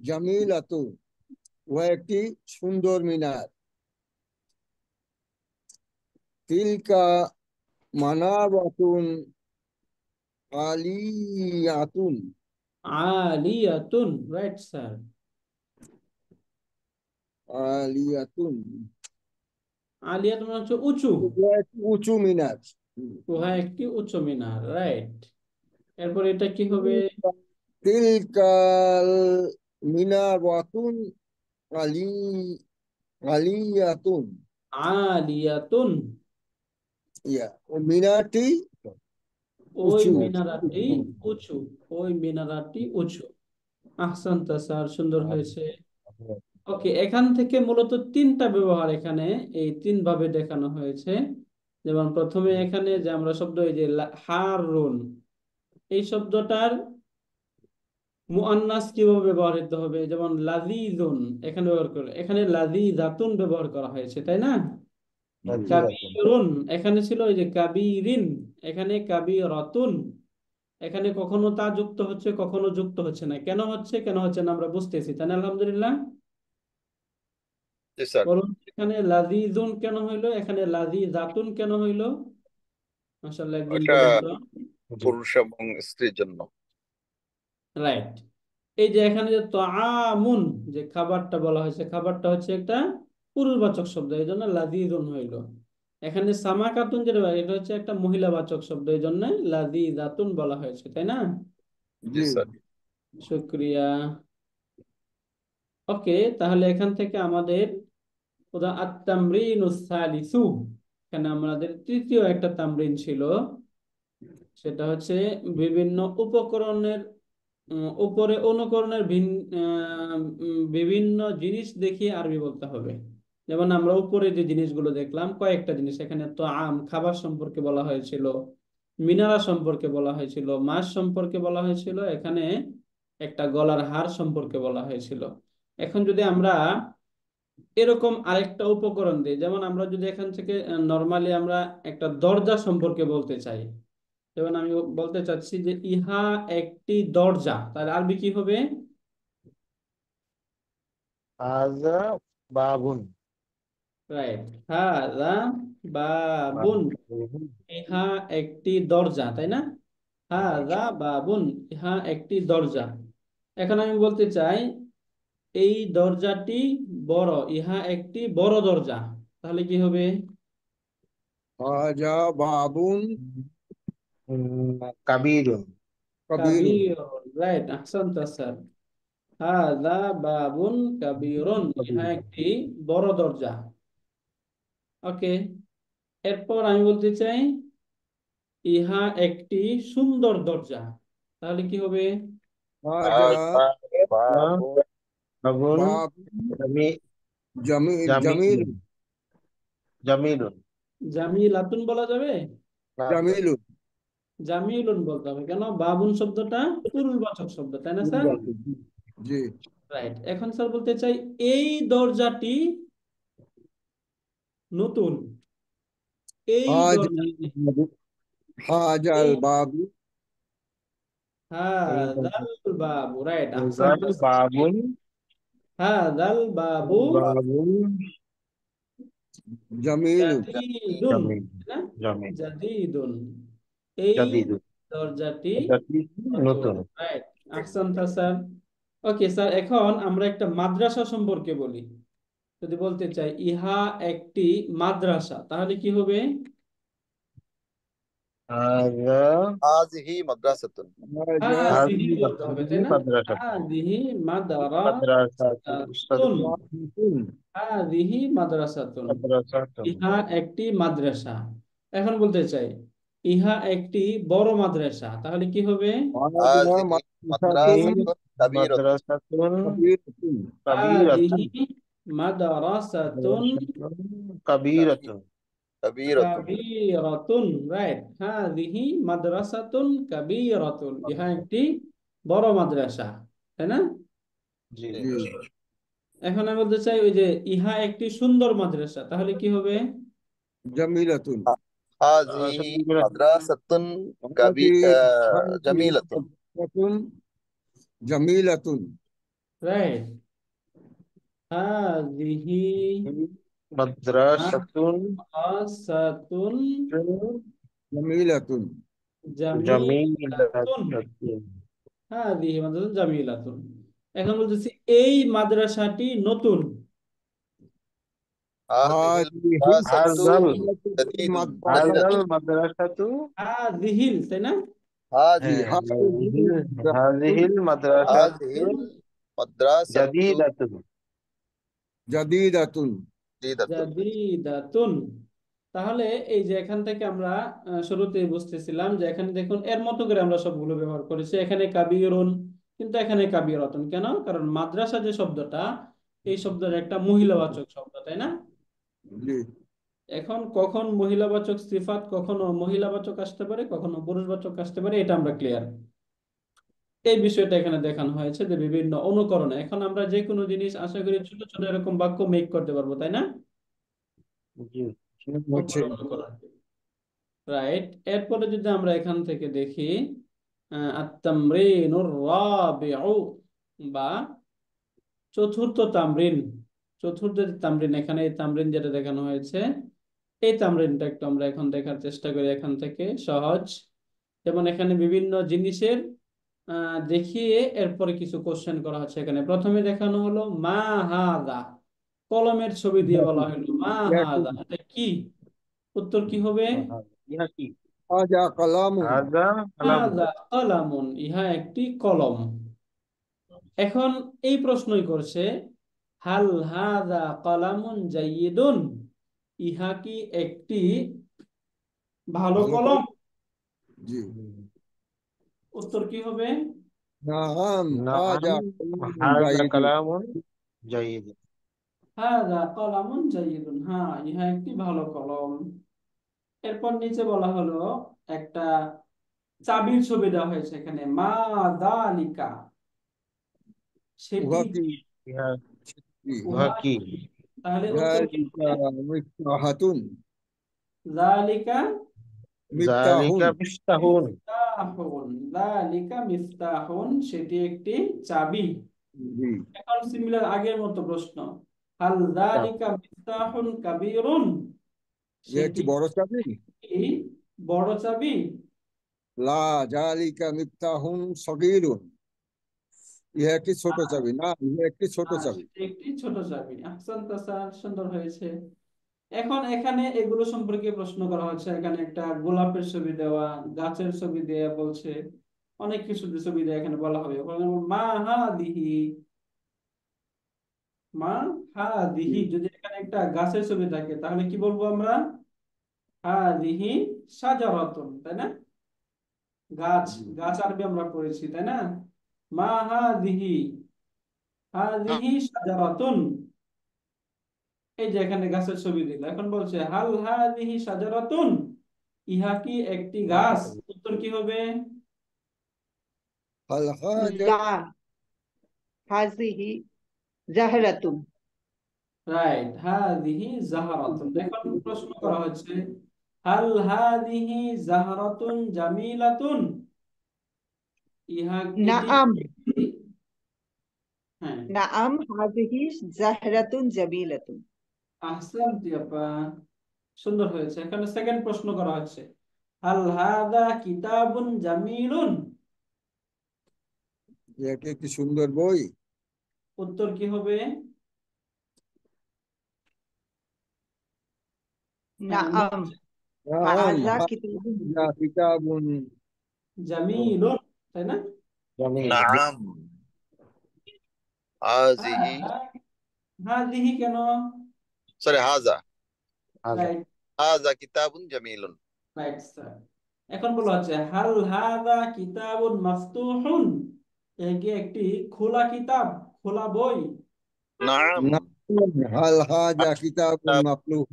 জামিলাতুন, ও একটি সুন্দর মিনার। তিলকা মানারাতুন আলিয়াতুন, আলিয়াতুন। Right sir. আলিয়াতুন, আলিয়াতুন মানে হচ্ছে উঁচু। ও একটি উঁচু মিনার। উহা একটি উঁচু মিনার। রাইট, এরপর এটা কি হবে? তিলকাল মিনারাতুন আলি আলিয়াতুন, আলিয়াতুন, ও মিনারটি ওই উঁচু। মিনারাটি উঁচু। ওই মিনারাটি উঁচু। আহসানতা স্যার, সুন্দর হয়েছে। ওকে, এখান থেকে মূলত তিনটা ব্যবহার এখানে এই তিন ভাবে দেখানো হয়েছে। যেমন প্রথমে এখানে যে আমরা শব্দ, এই যে হারুন, এই শব্দটার মুআন্নাস কিভাবে ব্যবহৃত হবে, যেমন লাযীযুন এখানে ব্যবহার করে, এখানে লাযীযাতুন ব্যবহার করা হয়েছে, তাই না? লাযীযাতুন। কাবীরুন এখানে ছিল ওই যে কাবীরিন, এখানে কাবীরাতুন। এখানে কখনো তা যুক্ত হচ্ছে, কখনো যুক্ত হচ্ছে না। কেন হচ্ছে কেন হচ্ছে না আমরা বুঝতেছি, তাই না? আলহামদুলিল্লাহ। জি স্যার। বলুন, এখানে লাযীযুন কেন হইলো, এখানে লাযীযাতুন কেন হইলো? মাশাআল্লাহ, একজন ওটা বলুন তো। জি। পুরুষ এবং স্ত্রীর জন্য। রাইট, এই যে এখানে যে তাআমুন, যে খাবারটা বলা হয়েছে, খাবারটা হচ্ছে একটা পুরুষবাচক শব্দ, এই জন্য লাযীযুন হইলো। এখানে সামাকাতুন যেটা, এটা হচ্ছে একটা মহিলাবাচক শব্দ, এই জন্য লাযীযাতুন বলা হয়েছে, তাই না? জি জি, স্যার। শুকরিয়া। ওকে, তাহলে এখান থেকে আমাদের আত-তামরিনুস সালিসু, এখানে আমাদের তৃতীয় একটা তামরিন ছিল। সেটা হচ্ছে বিভিন্ন উপকরণের উপরে অনুকরণের বিভিন্ন জিনিস দেখিয়ে আরবি বলতে হবে। যেমন আমরা উপরে যে জিনিসগুলো দেখলাম, কয়েকটা জিনিস, এখানে তো খাবার সম্পর্কে বলা হয়েছিল, মিনারা সম্পর্কে বলা হয়েছিল, মাছ সম্পর্কে বলা হয়েছিল, এখানে একটা গলার হার সম্পর্কে বলা হয়েছিল। এখন যদি আমরা এরকম আরেকটা উপকরণ দিই, যেমন আমরা যদি এখান থেকে নর্মালি আমরা একটা দরজা সম্পর্কে বলতে চাই, যেমন আমি বলতে চাচ্ছি যে ইহা একটি দরজা, তার আরবি কি হবে? হাযা বাবুন। রাইট, হাযা বাবুন, বাবুন। ইহা একটি দরজা, তাই না? হাযা বাবুন, ইহা একটি দরজা। এখন আমি বলতে চাই এই দরজাটি বড়, ইহা একটি বড় দরজা, তাহলে কি হবে? হাজা বাবুন কাবীরুন। কবিরুন। কাবীর। Right, আহসানতা sir. হাযা বাবুন কাবীরুন, ইহা কাবীরুন। একটি বড় দরজা। ওকে, এরপর আমি বলতে চাই ইহা একটি সুন্দর দরজা, তাহলে কি হবে? হাজা হাযা বাবুন বাবুন জামি জামিল, জামিলুন। জামিল, জামিলুন। জামিলাতুন বলা যাবে? না, জামিলুন জামিলুন বলতে হবে কেন? বাবুন শব্দটা পুরুষবাচক শব্দ, তাই না স্যার? জি রাইট। এখন স্যার বলতে চাই এই দরজাটি নতুন। এই হাজ দরজাটি, হাজাল এই বাবু এই হাদাল বাবু, রাইট, আহসান। দরজার বাবুন, হাদাল বাবু বাবুন জামিলুন জাদিদুন, জামিল, তাই না? জামিল, জাদিদুন, এই জাদিদুন, দরজাটি দরজাটি নতুন, নতুন। Right, Ahsan sir. Okay sir, এখন আমরা একটা মাদ্রাসা সম্পর্কে বলি। যদি বলতে চাই ইহা একটি মাদ্রাসা, তাহলে কি হবে? হাযা হাযিহি মাদ্রাসাতুন। হাজা হাযিহি বলতে হবে, তাই না? মাদ্রাসাতুন, হাযিহি মাদ্রাসাতুন, মাদ্রাসাতুন হাযিহি মাদ্রাসাতুন, মাদ্রাসাতুন, ইহা একটি মাদ্রাসা। এখন বলতে চাই ইহা একটি বড় মাদ্রাসা, তাহলে কি হবে? হাজা হাযিহি মাদ্রাসাতুন মাদ্রাসাতুন কাবীরাতুন। মাদ্রাসাতুন কাবীরাতুন কাবীরাতুন, হাযিহি মাদ্রাসাতুন মাদ্রাসাতুন কাবীরাতুন, কাবীরাতুন। কাবীরাতুন, রাইট। হাযিহি মাদ্রাসাতুন কাবীরাতুন, ইহা একটি বড় মাদ্রাসা, তাই না? জি, জি। জি এখন আমি বলতে চাই ওই যে ইহা একটি সুন্দর মাদ্রাসা, তাহলে কি হবে? জামিলাতুন হাযিহি মাদ্রাসাতুন হাজি হাজি জামিলাতুন। মাদ্রাসাতুন জামিলাতুন রাইট। হাযিহি মাদ্রাসাতুন মাদ্রাসাতুন জামিলাতুন জামিলাতুন, জামিলাতুন, হাযিহি মাদ্রাসাতুন জামিলাতুন। এখন বলতেছি এই মাদ্রাসাটি নতুন। হাযিহিল হাজিহি মাদ্রাসাতু হাযাল জাদীদুন। হাযাল জাদীদাতুন। মাদ্রাসাতু, হাযিহিল, তাই না? জি হ্যাঁ, হাজিহি হাযিহিল মাদ্রাসাতু হাযিহিল মাদ্রাসাতু জাদীদাতুন, জাদিদাতুন জাদীদাতুন। জাদিদাতুন। তাহলে এই যে এখান থেকে আমরা শুরুতেই বুঝতেছিলাম যে এখানে দেখুন এর মতো করে আমরা সবগুলো ব্যবহার করেছি। এখানে কাবিরুন, কিন্তু এখানে কাবিরাতুন কেন? কারণ মাদ্রাসা যে শব্দটা, এই শব্দের একটা মহিলাবাচক শব্দ, তাই না? জি এখন কখন মহিলাবাচক সিফাত, কখনো মহিলাবাচক আসতে পারে, কখনো পুরুষবাচক আসতে পারে, এটা আমরা ক্লিয়ার। এই বিষয়টা এখানে দেখানো হয়েছে যে বিভিন্ন অনুকরণে এখন আমরা যে কোনো জিনিস আশা করি ছোট ছোট এরকম বাক্য মেক করতে পারবো, তাই না? জি, হচ্ছে অনুকরণ, রাইট। এরপরে যদি আমরা এখান থেকে দেখি আত-তামরিনুর রাবিউ, বা চতুর্থ তামরিন। চতুর্থ যে তামরিন, এখানে এই তামরিন যেটা দেখানো হয়েছে, এই তামরিনটা একটু আমরা এখন দেখার চেষ্টা করি। এখান থেকে সহজ, যেমন এখানে বিভিন্ন জিনিসের দেখিয়ে এরপরে কিছু কোশ্চেন করা হচ্ছে। এখানে প্রথমে দেখানো হলো মা হাদা, কলমের ছবি দিয়ে বলা হলো মা হাদা, এটা কি? উত্তর কি হবে? ইহা কি? হাজা কালামুন হাযা কালামুন, হাদা কলামুন, ইহা একটি কলম। এখন এই প্রশ্নই করছে হাল হাদা কলামুন জাইয়িদুন, ইহা কি একটি ভালো ভালো কলম? করে জি উত্তর কি হবে? নাম নাআম হাজা কালামুন হাযা জাইদুন কালামুন জাইয়িদ। হাদা কলামুন জাইয়িদুন, হ্যাঁ, ইহা একটি ভালো কলম। এরপর নিচে বলা হলো একটা চাবির ছবি দেওয়া হয়েছে এখানে, মা দালিকা, সেটি উহা কি কি? ইহা কি উহা উহা কি? কি? তাহলে উত্তর কি যালিকা হবে? মিফতাহাতুন যালিকা মিফতাহুন যালিকা মিফতাহুন, মিফতাহুন, যালিকা মিফতাহুন, সেটি একটি চাবি। জি এখন সিমিলার আগের মতো প্রশ্ন, হাল যালিকা মিফতাহুন কাবীরুন, ইহা একটি সেটি বড় চাবি কি বড় চাবি? লা জালিকা মিফতাহুন সগীরুন ইহা একটি ছোট চাবি না ইহা একটি ছোট চাবি সেটি একটি ছোট চাবি। আহসান তাসার, সুন্দর হয়েছে। এখন এখানে এগুলো সম্পর্কে প্রশ্ন করা হচ্ছে। এখানে একটা গোলাপের ছবি দেওয়া, গাছের ছবি দেওয়া বলছে, অনেক কিছু ছবি দেওয়া এখানে বলা হবে। মা হাদিহি, মা হাদিহি, যদি এখানে একটা গাছের ছবি থাকে তাহলে কি বলবো আমরা? হাদিহি শাজারাতুন, তাই না? গাছ, গাছ আরবি আমরা পড়েছি, তাই না? মা হাদিহি, হাদিহি শাজারাতুন, এই যে এখানে গাছের ছবি দিল, এখন বলছে হাল হাদিহি শাজারাতুন, ইহা কি একটি গাছ? উত্তর কি হবে? هل هذا লা হাজিহি জাহরাতুন। রাইট, হাদিহি জাহারাতুন। এখন প্রশ্ন করা হচ্ছে হাল হাদিহি জাহারাতুন জামিলাতুন, ইহা এটি নাআম একটি- হ্যাঁ, নাআম হাজিহি জাহরাতুন জামিলাতুন। আহসানতি আপা, সুন্দর হয়েছে। এখানে সেকেন্ড প্রশ্ন করা হচ্ছে হাল হাদা কিতাবুন জামিলুন, একটি একটি সুন্দর বই? উত্তর কি হবে? নাআম نعم হাযা هذا কিতাবুন كتاب জামিলুন, তাই না? جميل. نعم هذه হাদিহি কেন? سوري هذا هذا রাইট, هذا كتاب جميل রাইট স্যার। এখন বলা হচ্ছে হাল হাদা কিতাবুন মাফতুহুন, এ কি একটি খোলা কিতাব, খোলা বই? نعم نعم هل هذا كتاب كتاب مفتوح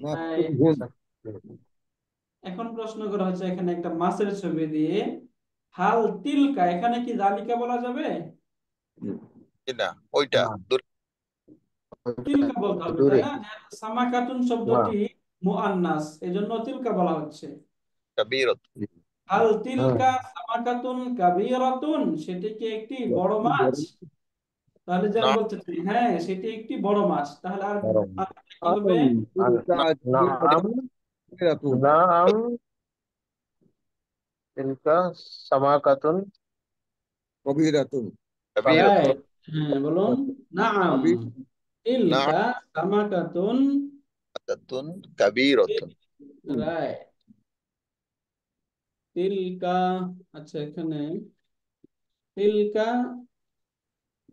রাইট। مفتوح এখন প্রশ্ন করা হচ্ছে এখানে একটা মাছের ছবি দিয়ে হাল তিলকা, এখানে কি জালিকা বলা যাবে? এটা ওইটা نعم তিলকা বলতে হবে, তাই দূরে না? যেহেতু সামাকাতুন না শব্দটি মুআন্নাস, এজন্য তিলকা বলা হচ্ছে। كبيرة হাল হুম তিলকা সামাকাতুন কাবীরাতুন, সেটি কি একটি বড় মাছ? তাহলে যে আমি نعم বলতে চাই হ্যাঁ সেটি একটি বড় মাছ, তাহলে আর গরম আর কি হবে? تلك নাম كبيرة নাম তিলকা সামাকাতুন كبيرة كبيرة রাইট, হ্যাঁ বলুন। নাম كبيرة نعم তিলকা সামাকাতুন, كبيرة রাইট, তিলকা। আচ্ছা, এখানে তিলকা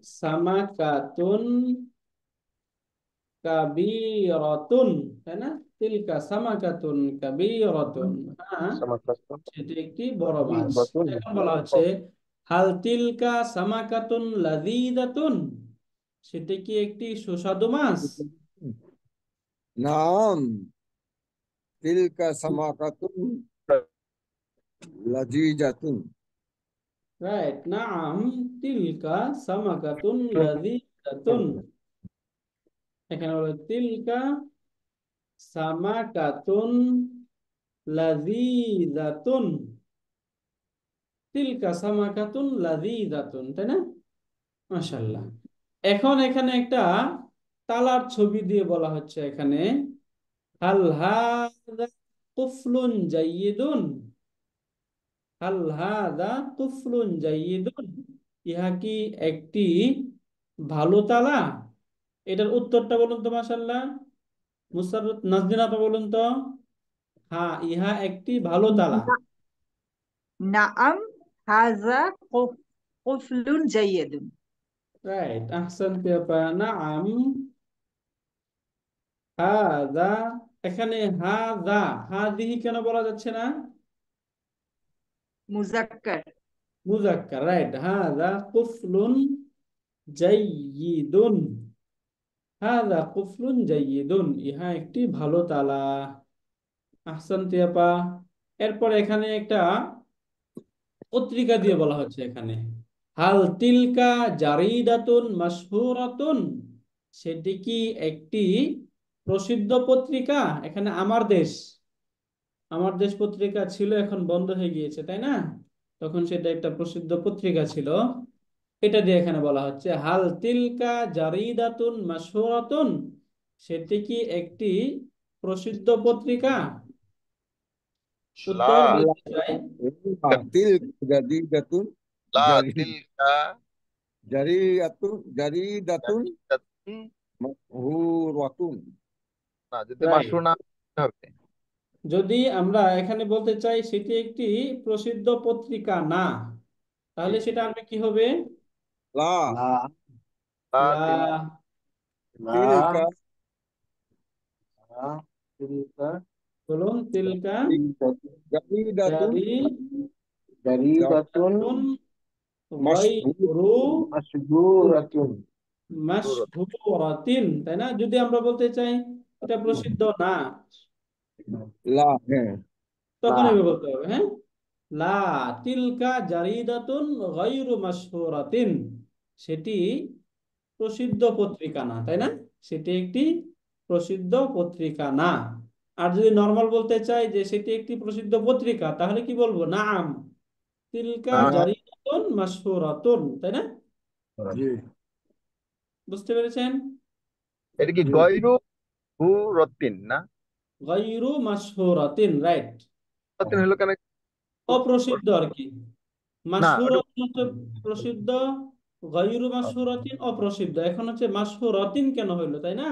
সামাকাতুন কাবীরাতুন, তাই না? তিলকা সামাকাতুন কাবীরাতুন, হ্যাঁ সামাকাতুন সেটি একটি বড় মাছ। বাতুন এখন বলা হচ্ছে হাল তিলকা সামাকাতুন লাযীদাতুন, সেটি কি একটি সুস্বাদু মাছ? نعم تلك سماكة لذيذة রাইট, নাম তিলকা সামাকাতুন লাযীদাতুন। এখানে বলে তিলকা সামাকাতুন লাযীদাতুন, তিলকা সামাকাতুন লাযীদাতুন, তাই না? মাশাআল্লাহ। এখন এখানে একটা তালার ছবি দিয়ে বলা হচ্ছে এখানে হাল হাযা কুফলুন জাইয়িদুন, হাল হাযা কুফলুন জাইয়িদুন, ইহা কি একটি ভালো তালা? এটার উত্তরটা বলুন তো মাশাআল্লাহ, মুসাররত নাজনীন আপা বলুন তো। হ্যাঁ, ইহা একটি ভালো তালা। নাআম হাযা কুফলুন জাইয়িদুন। রাইট, আহসান আপা, নাআম হাযা। এখানে হাযা হাযিহি কেন বলা যাচ্ছে না? মুযাক্কার। মুযাক্কার, রাইট, হাযা কুফলুন জাইয়িদুন, হাযা কুফলুন জাইয়িদুন, ইহা একটি ভালো তালা। আহসানতি আপা। এরপর এখানে একটা পত্রিকা দিয়ে বলা হচ্ছে এখানে হাল তিলকা জারিদাতুন মাশহুরাতুন, সেটি কি একটি প্রসিদ্ধ পত্রিকা? এখানে আমার দেশ, আমার দেশ পত্রিকা ছিল, এখন বন্ধ হয়ে গিয়েছে, তাই না? তখন সেটা একটা প্রসিদ্ধ পত্রিকা ছিল। এটা দিয়ে এখানে বলা হচ্ছে হাল তিলকা জারিদাতুন মাশহুরাতুন, সেটি কি একটি প্রসিদ্ধ পত্রিকা? উত্তর لا বলতে চাই تلك جديدة لا جري- تلك جريدة جريدة مشهورة না যদি রাইট। মাশরুর না হবে যদি আমরা এখানে বলতে চাই সেটি একটি প্রসিদ্ধ পত্রিকা না, তাহলে সেটা আরবি কি হবে? لا লা লা লা। তিল লা تلك লা তিলকা বলুন, তিলকা جريدة জারিদাতুন জারিদাতুন مشهورة গায়রু মাশজুরাতুন মাশহুরাতিন, তাই না? যদি আমরা বলতে চাই এটা প্রসিদ্ধ না, লা, হ্যাঁ। তখন লা। এভাবে বলতে হবে, হ্যাঁ, লা তিলকা জারিদাতুন গায়রু মাশহুরাতিন, সেটি প্রসিদ্ধ পত্রিকা না, তাই না? সেটি একটি প্রসিদ্ধ পত্রিকা না। আর যদি নর্মাল বলতে চাই যে সেটি একটি প্রসিদ্ধ পত্রিকা, তাহলে কি বলবো? নাম তিলকা না, জারিদাতুন মাশহুরাতুন, তাই না? জি, বুঝতে পেরেছেন? এটা কি জি। গয়রু হু রত্তিন না? গায়রু মাশহুরাতিন, রাইট। রত্তিন হলো কেন? অপ্রসিদ্ধ আর কি। না ওটা মাশহুরাতিন হচ্ছে প্রসিদ্ধ, গায়রু মাশহুরাতিন অপ্রসিদ্ধ। এখন হচ্ছে মাশহুরাতিন কেন হইলো, তাই না?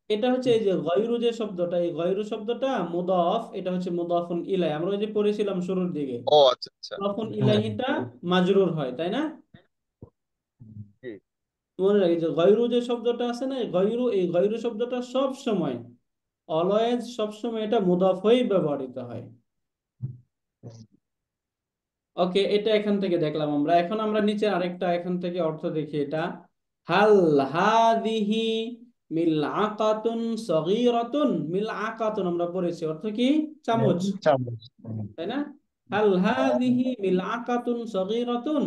এটা হচ্ছে এই যে গয়রু যে শব্দটা, এই গয়রু শব্দটা মুদাফ, এটা হচ্ছে মুদাফুন ইলাই। আমরা ওই যে পড়েছিলাম শুরুর দিকে, ও আচ্ছা আচ্ছা। মুদাফুন ইলাইহিটা মাজরুর হয়, তাই না? জি। মনে রাখি যে গয়রু যে শব্দটা আছে না, এই গয়রু শব্দটা সব সময়, অলওয়েজ, সব সময় এটা মুদাফ হয়েই ব্যবহৃত হয়। ওকে, এটা এখান থেকে দেখলাম আমরা। এখন আমরা নিচে আরেকটা এখান থেকে অর্থ দেখি। এটা হাল হাদিহি মিলআকাতুন সগীরাতুন, মিলআকাতুন আমরা পড়েছি, অর্থ কি? চামচ, চামচ। তাই না? হাল হাদিহি মিলআকাতুন সগীরাতুন,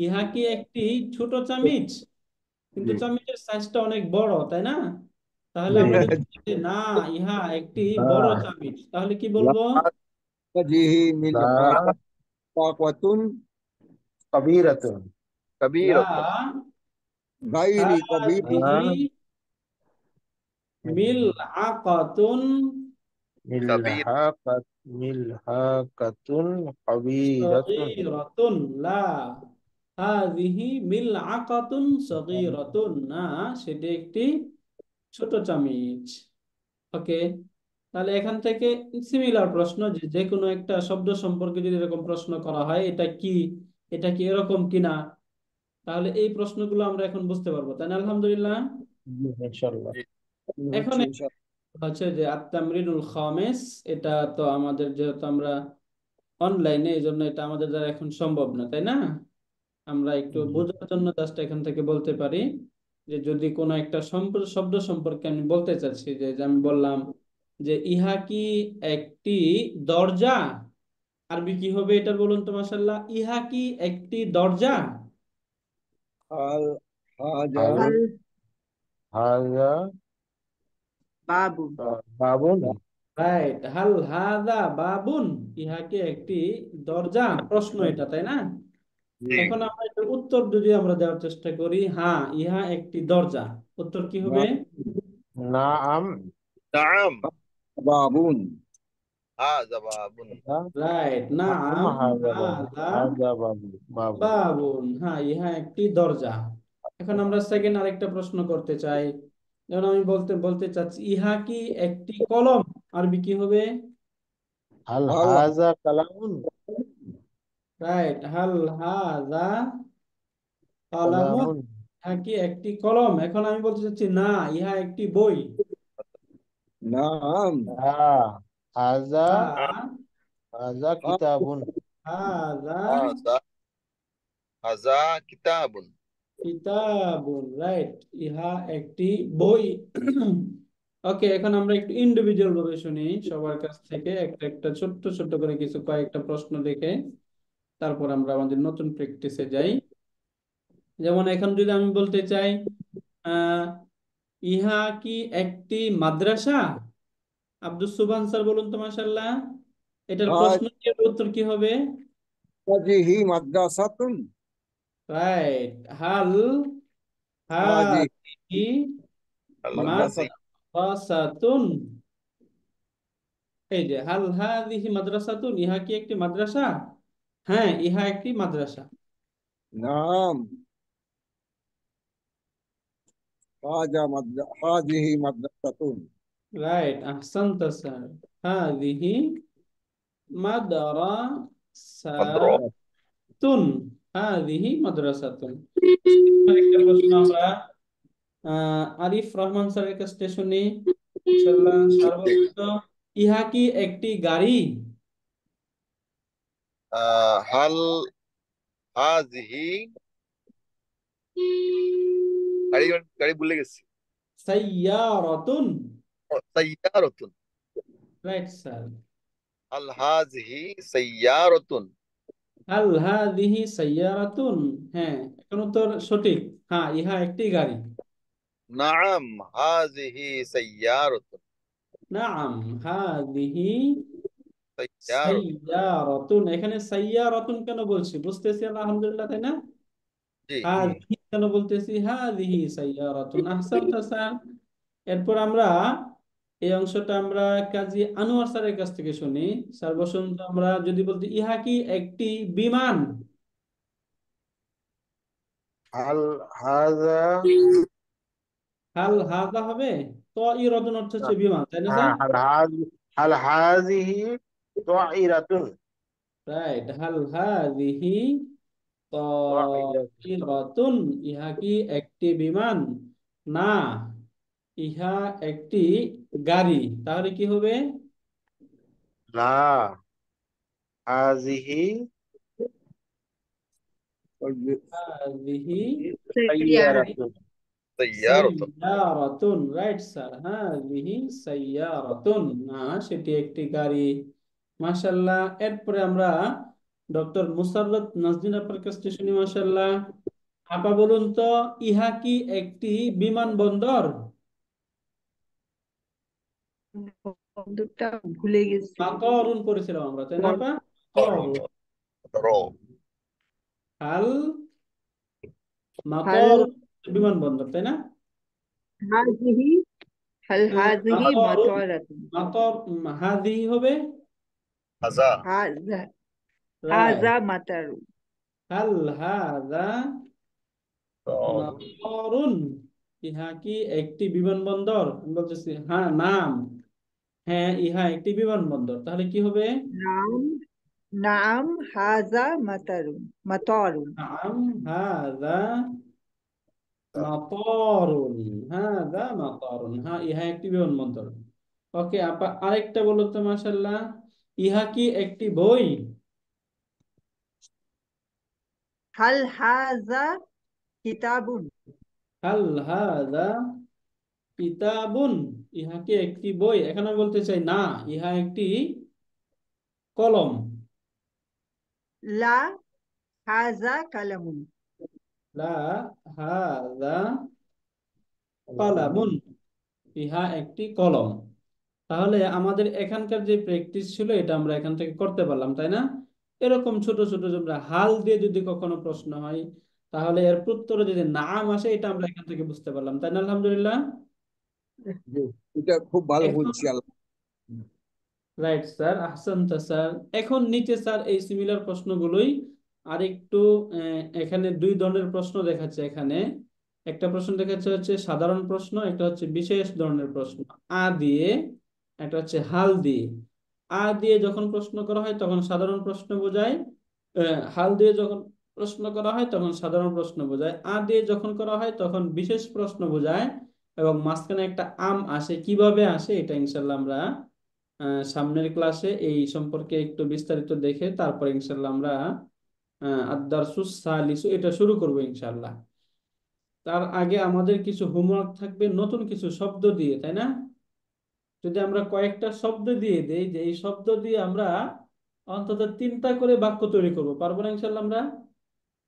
ইহা কি একটি ছোট চামিচ? কিন্তু জি, চামিচের সাইজটা অনেক বড়, তাই না? তাহলে আমরা যদি বলি যে না, ইহা একটি বড় লা চামিচ, তাহলে কি লা বলবো? জিহি মিল লা হাকাতুন কবীরাতুন। লা কবিরতুন। গাইরি কবির লা হাদিহি মিলআকাতুন কবির। মিলহাকাত মিলহাকাতুন কবীরাতুন। সগীরাতুন, লা হাদিহি মিলআকাতুন সগীরাতুন, না সেটি একটি ছোট চামিচ। ওকে, তাহলে এখান থেকে সিমিলার প্রশ্ন, যে যে কোনো একটা শব্দ সম্পর্কে যদি এরকম প্রশ্ন করা হয়, এটা কি, এটা কি এরকম কিনা, তাহলে এই প্রশ্নগুলো আমরা এখন বুঝতে পারবো, তাই না? আলহামদুলিল্লাহ। ইনশাআল্লাহ। জি। এখন হচ্ছে ইনশাআল্লাহ। হচ্ছে যে আত-তামরিনুল খামিস, এটা তো আমাদের যেহেতু আমরা অনলাইনে, এই জন্য এটা আমাদের দ্বারা এখন সম্ভব না, তাই না? আমরা একটু বোঝার জন্য জাস্ট এখান থেকে বলতে পারি যে যদি কোনো একটা শব্দ সম্পর্কে আমি বলতে চাচ্ছি, যে আমি বললাম যে ইহা কি একটি দরজা, আরবি কি হবে এটা বলুন তো, মাশাআল্লাহ। ইহা কি একটি দরজা? হাল হাজা হাল হাল হাজা বাবু। বাবুন। রাইট, হাল হাদা বাবুন, ইহা কি একটি দরজা, প্রশ্ন এটা, তাই না? জি। এখন আমরা এটার উত্তর যদি আমরা দেওয়ার চেষ্টা করি, হ্যাঁ ইহা একটি দরজা, উত্তর কি হবে? নাম। নাম বাবুন হাযা বাবুন। রাইট, নাম নাম হাজা বাবু। হাদা হাজা বাবু বাবু। বাবুন, হ্যাঁ ইহা একটি দরজা। এখন আমরা সেকেন্ড আরেকটা প্রশ্ন করতে চাই। যেমন আমি বলতে বলতে চাচ্ছি ইহা কি একটি কলম, আরবি কি হবে? হাল হাল হাজা কালামুন। রাইট, হাল হাদা কালামুন, কালামুন। ইহা কি একটি কলম? এখন আমি বলতে চাচ্ছি না, ইহা একটি বই। নাম হাজা হ্যাঁ, হাজা কিতাবুন। হাদা হাযা হাযা কিতাবুন। কিতাবুন, রাইট, ইহা একটি বই। ওকে, এখন আমরা একটু ইন্ডিভিজুয়াল ভাবে শুনি সবার কাছ থেকে, একটা একটা ছোট্ট ছোট্ট করে কিছু কয়েকটা প্রশ্ন দেখে তারপর আমরা আমাদের নতুন প্র্যাকটিসে যাই। যেমন এখন যদি আমি বলতে চাই আহ ইহা কি একটি মাদ্রাসা? আব্দুস সুবহান স্যার বলুন তো, মাশাআল্লাহ, এটার প্রশ্ন কি হবে, উত্তর কি হবে? হাজিহি মাদ্রাসাতুন রাইট, হাল হাজি হাদিহি আল হাযি। মাদ্রাসাতুন, এই যে হাল হাদিহি মাদ্রাসাতুন, ইহা কি একটি মাদ্রাসা? হ্যাঁ, ইহা একটি মাদ্রাসা। নাম হাজিহি মাদ্রাসাতুন রাইট, আহসানতা স্যার, হাদিহি মাদ্রা। মাদ্রাসাতুন, হাদিহি মাদ্রাসাতুন। আরেকটা প্রশ্ন আমরা আরিফ রহমান স্যারের কাছ থেকে শুনি। ইনশাআল্লাহ, স্যার বলুন তো, ইহা কি একটি গাড়ি? হাল হাযিহি গাড়ি গাড়ি ভুলে গেছি। সাইয়ারাতুন। সাইয়ারাতুন। Right sir. হাল হাযিহি সাইয়ারাতুন। হাল হাযিহি সাইয়ারাতুন। হ্যাঁ, এখন উত্তর সঠিক। হ্যাঁ, ইহা একটি গাড়ি। নাআম হাযিহি সাইয়ারাতুন। নাআম হাযিহি সাইয়ারাতুন। সাইয়ারাতুন। এখানে সাইয়ারাতুন কেন বলছি বুঝতেছি না, আলহামদুলিল্লাহ, তাই না? জি। হাযিহি কেন বলতেছি? হাযিহি সাইয়ারাতুন। আহসানতা স্যার। এরপর আমরা এই অংশটা আমরা কাজী আনোয়ার স্যারের কাছ থেকে শুনি। স্যার বসুন তো, আমরা যদি বলতে ইহা কি একটি বিমান? হাল হাজা। হাল হাদা হবে? তো ইরাদুন অর্থ হচ্ছে বিমান, তাই না স্যার? হ্যাঁ, হাল হাজিহি তাইরাতুন। রাইট। হাল হাযিহি তাইরাতুন। তাইরাতুন। ইহা কি একটি বিমান? না, ইহা একটি গাড়ি। তাহলে কি হবে? লা হাজিহি হাযিহি তাইরাতুন। সাইয়ারাতুন। সাইয়ারাতুন। Right sir. হাযিহি সাইয়ারাতুন। না, সেটি একটি গাড়ি। মাশাআল্লাহ। এরপরে আমরা ডক্টর মুসাররত নাজনীন আপার কাছ থেকে শুনি। মাশাআল্লাহ। আপা বলুন তো, ইহা কি একটি বিমানবন্দর? বন্ধুটা ভুলে গেছি। মাতরুন করেছিলাম আমরা, তাই না আপা? তরুণ। মাতরুন। র। হাল হাল মাতরুন বিমানবন্দর, তাই না? হাজিহি হাল হাজিহি মাতরুন। মাতারাতুন। মাতর হাযিহি হবে। হাজা। হাজা রাইট। হাজা মাতারু। হাল হাযা তরুণ। মাতরুন। ইহা কি একটি বিমানবন্দর? আমি বলতেছি হ্যাঁ, নাম। হ্যাঁ, ইহা একটি বিমানবন্দর। তাহলে কি হবে? নাম নাম হাজা মাতারুন মাতারুন। নাম হাযা মাতারুন। হাযা মাতারুন। হ্যাঁ, ইহা একটি বিমানবন্দর। ওকে আপা, আরেকটা বলো তো। মাশাআল্লাহ। ইহা কি একটি বই? হাল হাজা কিতাবুন। হাল হাযা কিতাবুন। ইহা কি একটি বই? এখানে বলতে চাই না, ইহা একটি কলম। লা হাজা কালামুন। লা হাযা কলামুন। ইহা একটি কলম। তাহলে আমাদের এখানকার যে প্র্যাকটিস ছিল, এটা আমরা এখান থেকে করতে পারলাম, তাই না? এরকম ছোট ছোট আমরা হাল দিয়ে যদি কখনো প্রশ্ন হয়, তাহলে এর উত্তরে যদি নাম আসে, এটা আমরা এখান থেকে বুঝতে পারলাম, তাই না? আলহামদুলিল্লাহ। জি, এটা খুব ভালো এখন বলছি আল্লাহ। রাইট স্যার, আহসানতা স্যার। এখন নিচে স্যার এই সিমিলার প্রশ্নগুলোই আরেকটু এখানে দুই ধরনের প্রশ্ন দেখাচ্ছে। এখানে একটা প্রশ্ন দেখাচ্ছে হচ্ছে সাধারণ প্রশ্ন, একটা হচ্ছে বিশেষ ধরনের প্রশ্ন। আ দিয়ে, একটা হচ্ছে হাল দিয়ে। আ দিয়ে যখন প্রশ্ন করা হয় তখন সাধারণ প্রশ্ন বোঝায়। হাল দিয়ে যখন প্রশ্ন করা হয় তখন সাধারণ প্রশ্ন বোঝায়। আ দিয়ে যখন করা হয় তখন বিশেষ প্রশ্ন বোঝায়। এবং মাঝখানে একটা আম আসে, কিভাবে আসে এটা ইনশাল্লাহ আমরা সামনের ক্লাসে এই সম্পর্কে একটু বিস্তারিত দেখে তারপর ইনশাল্লাহ আমরা আদ-দারসুস সালিসু এটা শুরু করব ইনশাল্লাহ। তার আগে আমাদের কিছু হোমওয়ার্ক থাকবে নতুন কিছু শব্দ দিয়ে, তাই না? যদি আমরা কয়েকটা শব্দ দিয়ে দেই যে এই শব্দ দিয়ে আমরা অন্তত তিনটা করে বাক্য তৈরি করব, পারবো না ইনশাল্লাহ আমরা?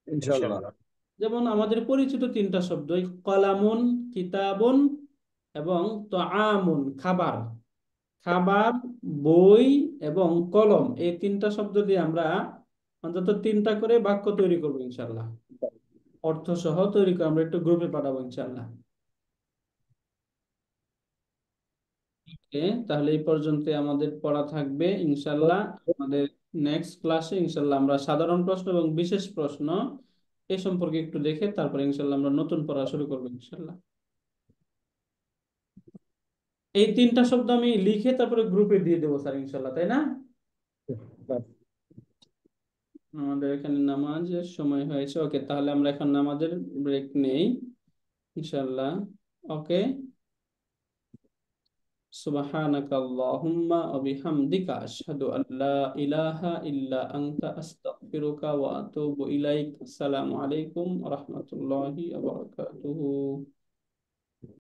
ইনশাল্লাহ। ইনশাআল্লাহ। যেমন আমাদের পরিচিত তিনটা শব্দ, কলামুন, কিতাবুন এবং তাআমুন, খাবার। খাবার, বই এবং কলম, এই তিনটা শব্দ দিয়ে আমরা অন্তত তিনটা করে বাক্য তৈরি করবো ইনশাল্লাহ। অর্থ সহ তৈরি করে আমরা একটু গ্রুপে পাঠাবো ইনশাল্লাহ। ওকে, তাহলে এই পর্যন্ত আমাদের পড়া থাকবে ইনশাল্লাহ। আমাদের নেক্সট ক্লাসে ইনশাল্লাহ আমরা সাধারণ প্রশ্ন এবং বিশেষ প্রশ্ন এ সম্পর্কে একটু দেখে তারপরে ইনশাল্লাহ আমরা নতুন পড়া শুরু করবো ইনশাল্লাহ। এই তিনটা শব্দ আমি লিখে তারপরে গ্রুপে দিয়ে দেবো স্যার ইনশাল্লাহ, তাই না? আমাদের এখানে নামাজের সময় হয়েছে। ওকে, তাহলে আমরা এখন নামাজের ব্রেক নেই ইনশাল্লাহ। ওকে। সুবহানাকা আল্লাহুম্মা ওয়া বিহামদিকা আশহাদু আল্লা ইলাহা ইল্লা আনতা আস্তাগফিরুকা ওয়া আতুবু ইলাইক। আসসালামু আলাইকুম ওয়া রাহমাতুল্লাহি ওয়া বারাকাতুহু।